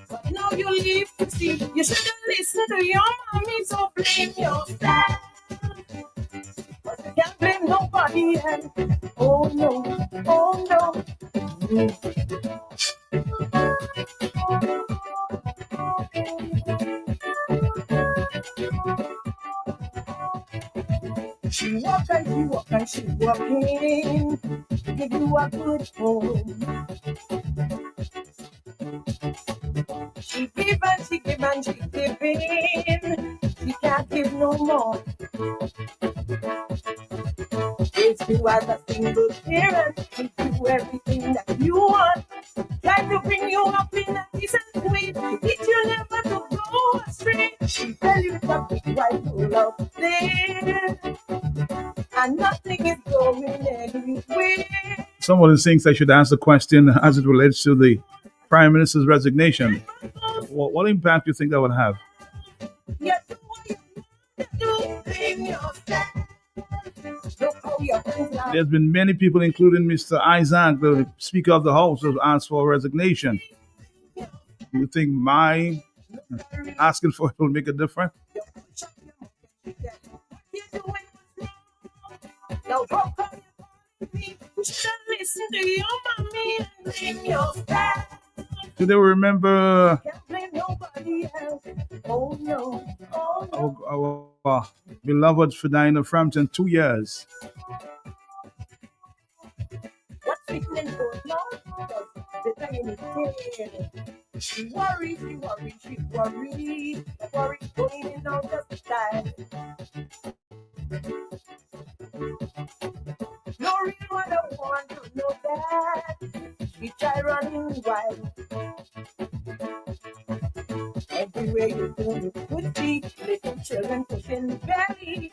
But now you live to see. You shouldn't listen to your mommy, so blame yourself. But you can't blame nobody else. Oh no, oh no. She walk and she walking, give you a good home. She give and she give and she giving, she can't give no more. Raise you as a single parent, give you everything that you want. Try to bring you up in a decent way, teach you never to go astray. She tell you the big white rule out there. And nothing is going anywhere. Someone is saying I should answer the question as it relates to the Prime Minister's resignation. What impact do you think that would have? You do what you do, blame yourself. Look how There's been many people, including Mr. Isaac, the Speaker of the House, who asked for resignation. Do you think my asking for it will make a difference? Do they remember our beloved Fidina Frampton 2 years? She worried, going in out of style. No real mother want to know that. She try running wild. Everywhere you go, you could be little children pushing belly.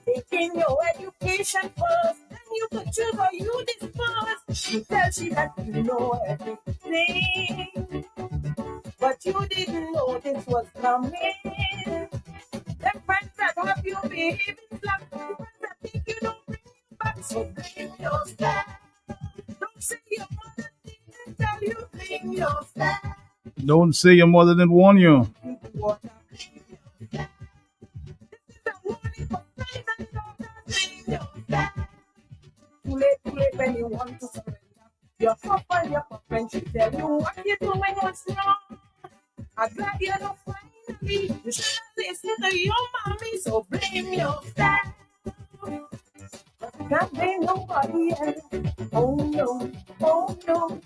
Taking your education first, then you could choose or you dispose. You tell she that you know everything, but you didn't know this was coming. Them friends that have you behaving slack, the friends that think you don't bring you back, so blame yourself. Don't say your mother didn't tell you, blame yourself. Don't say your mother didn't warn you. Too late when you want to surrender. Your papa, your friend, she tell you what you're doing was wrong. I'm glad you're not finally. You should listen to your mommy, so blame yourself. Can't blame nobody else. Oh no, oh no.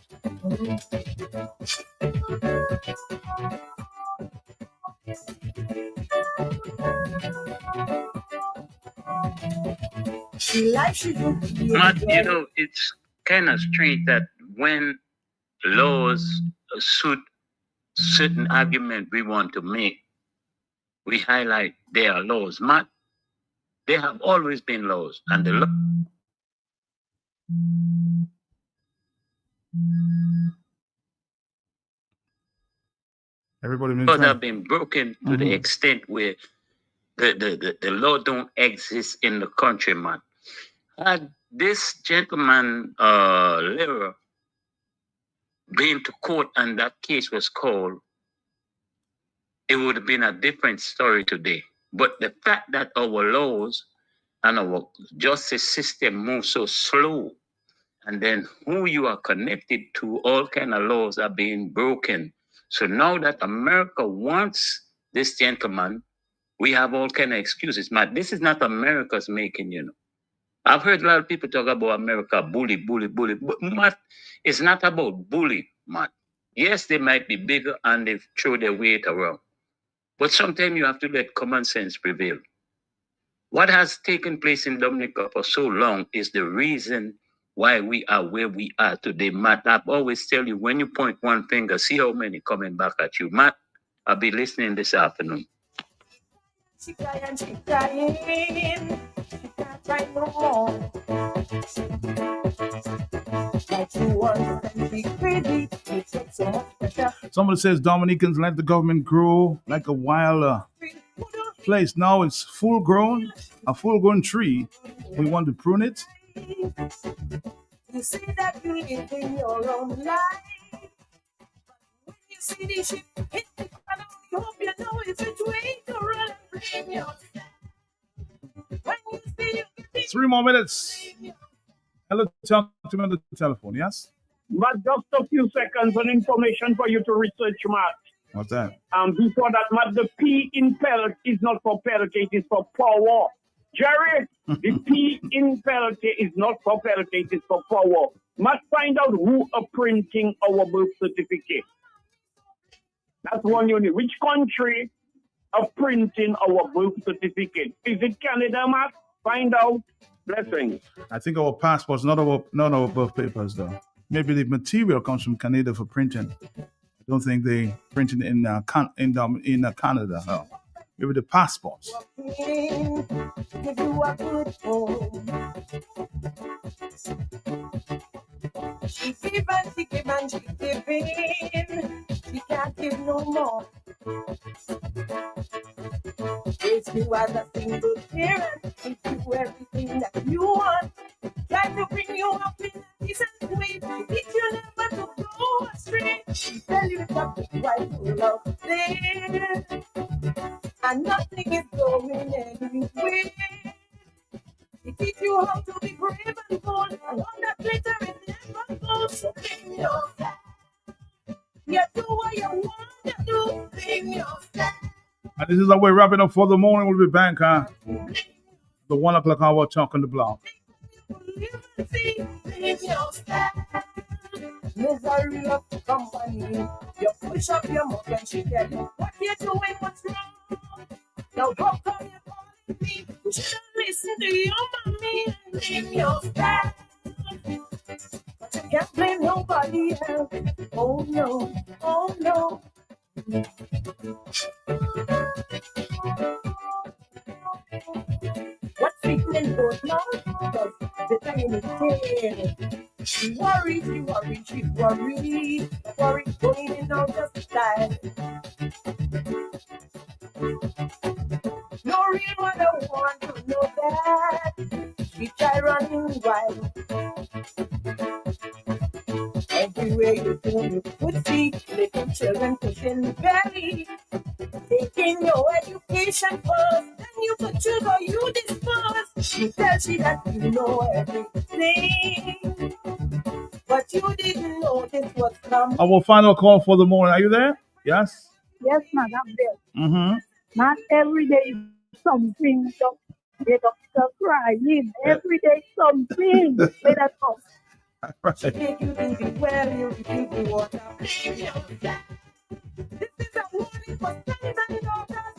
But, you know, it's kind of strange that when laws suit certain argument we want to make, we highlight they are laws. Matt, they have always been laws, and the law laws have been broken to the extent where the law don't exist in the country, man. Had this gentleman, Lehrer, been to court and that case was called, it would have been a different story today. But the fact that our laws and our justice system move so slow, and then who you are connected to, all kind of laws are being broken. So now that America wants this gentleman, we have all kind of excuses. Matt, this is not America's making, you know. I've heard a lot of people talk about America, bully. But Matt, it's not about bully, Matt. Yes, they might be bigger and they throw their weight around. But sometimes you have to let common sense prevail. What has taken place in Dominica for so long is the reason why we are where we are today, Matt. I always tell you, when you point one finger, see how many coming back at you. Matt, I'll be listening this afternoon. She crying, she can't cry no more. Like you want to be crazy, you take so much pressure. Somebody says Dominicans let the government grow like a wild place. Now it's full grown, a full grown tree. We want to prune it. You see that you live in your own life. When you see the ship hit the ground, you hope you know it's a way to run and blame yourself. When you see you 3 more minutes. Hello, talk to me on the telephone, yes? But just a few seconds on information for you to research, Matt. What's that? Before that, Matt, the P in pellet is not for pelletate, it's for power. Jerry, the P in pelletate is not for pelletate, it's for power. Must find out who are printing our birth certificate. That's one unit. Which country are printing our birth certificate? Is it Canada, Matt? Find out. Blessings. I think our passports, not our birth papers, though. Maybe the material comes from Canada for printing. I don't think they printed in Canada. No. Maybe the passports. Give you a good home. She give and she give and she giving. She can't give no more. Raise you as a single parent, give you everything that you want. you how to be brave and bold, and all that glitter is never gold. So bring yourself. You do what you want to do. Bring yourself. And this is how we're wrapping up for the morning. We'll be back the 1 o'clock hour talking the block. Bring yourself. Misery love company. You push up your mouth when she tell you what you're doing, what's wrong. Now how come you calling me? You should listen to your mommy and blame yourself. But you can't blame nobody else. Oh no, oh no. What's feeling good now? Because the time is here. She worried, she worried, she worried. Worried going in out just time. No real one don't want to know that. She try running wild. Everywhere you go, you could see little children pushing the belly. Taking your education first, then you could choose or you dispose. You tell she that you know everything, but you didn't know this was coming. Our final call for the morning. Are you there? Yes? Yes, man, I'm there. Mm-hmm. Not every day something. They don't crying. Every day something. Let us go. Right. Make you think it well, you think the water. This is a warning for sons and daughters.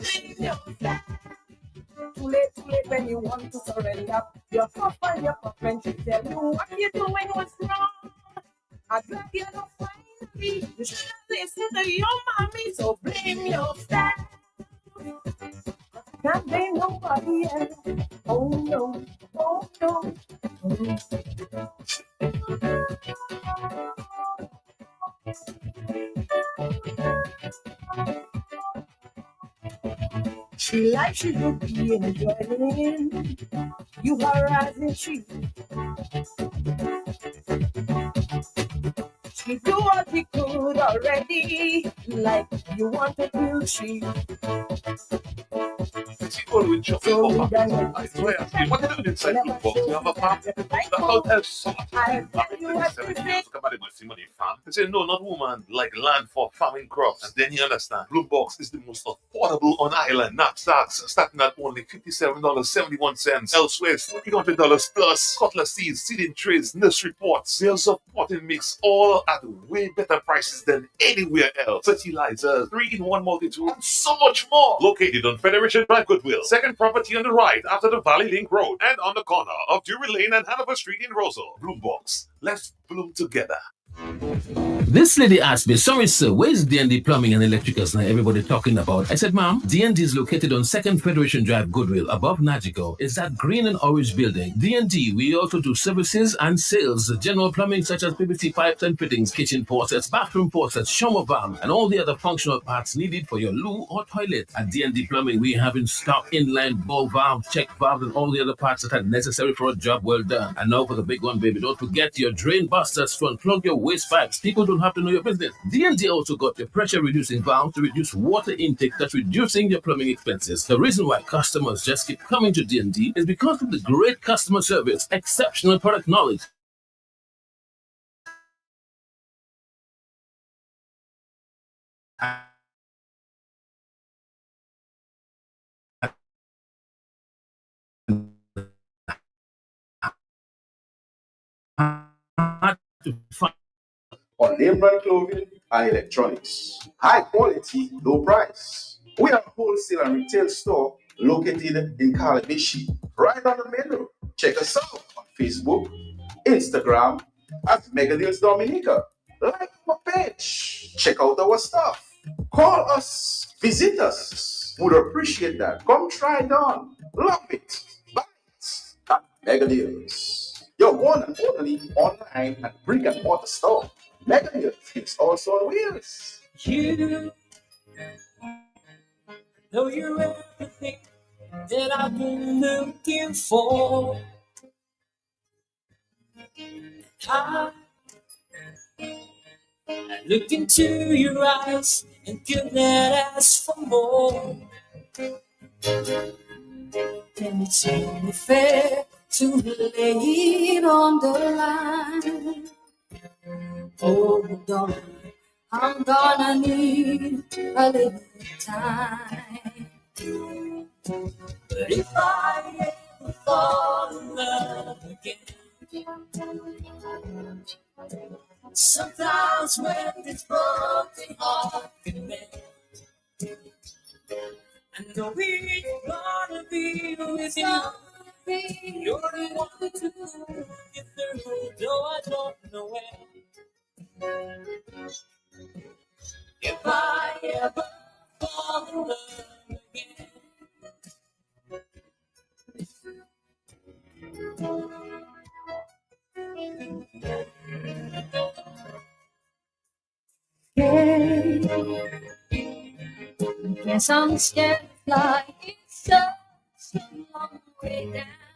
Too late when you want to surrender. Your papa and your friend should tell you what you're doing, what's wrong. I'm glad you're not finally. You should have listened to your mommy, so blame yourself. Can't blame nobody else. Oh no, oh no. She likes you to be enjoying. You harassing she. She do what she could already. Like you want to kill she. She always chopping for farm. I swear. What are you doing inside the box? You have a farm? The hotel sort. I'm 37 years. Somebody must see money farm. They say, no, not woman. Like land for farming crops. And then you understand. Blue Box is the most affordable on island. Knapsacks starting at only $57.71. Elsewhere, $300 plus. Cutlass seeds, seeding trays, nursery pots, bales of potting mix, all at way better prices than anywhere else. Fertilizers, 3-in-1 multi-tool, and so much more. Located on Federation Drive, Goodwill. Second property on the right after the Valley Link Road and on the corner of Drury Lane and Hanover Street in Rosal. Bloom Box. Let's bloom together. This lady asked me, sorry sir, where's D&D Plumbing and Electricals now everybody talking about? I said, ma'am, D&D is located on 2nd Federation Drive, Goodwill, above Nagico. It's that green and orange building. D&D, we also do services and sales, general plumbing such as PVC pipes and fittings, kitchen faucets, bathroom faucets, shower valve, and all the other functional parts needed for your loo or toilet. At D&D Plumbing, we have in stock inline ball valve, check valve, and all the other parts that are necessary for a job well done. And now for the big one, baby, don't forget your drain busters to unplug your waste pipes. People don't have to know your business. D&D also got your pressure reducing valve to reduce water intake, that's reducing your plumbing expenses. The reason why customers just keep coming to D&D is because of the great customer service, exceptional product knowledge, on name brand clothing and electronics. High quality, low price. We are a wholesale and retail store located in Calabishi, right on the main road. Check us out on Facebook, Instagram at Mega Deals Dominica. Like our page. Check out our stuff. Call us. Visit us. Would appreciate that. Come try it on. Love it. Buy it at Mega Deals. Your one and only online and brick and mortar store. Mega Deals is also on wheels. You know you're everything that I've been looking for. I looked into your eyes and could not ask for more. And it's only fair to lay it on the line. Hold on, I'm gonna need a little time. But if I ever fall in love again, sometimes when this broken heart can mend, I know it's gonna be with you. You're the one to get through, though I don't know when. If I ever fall in love again, guess I'm scared to fly. It's such a long way down.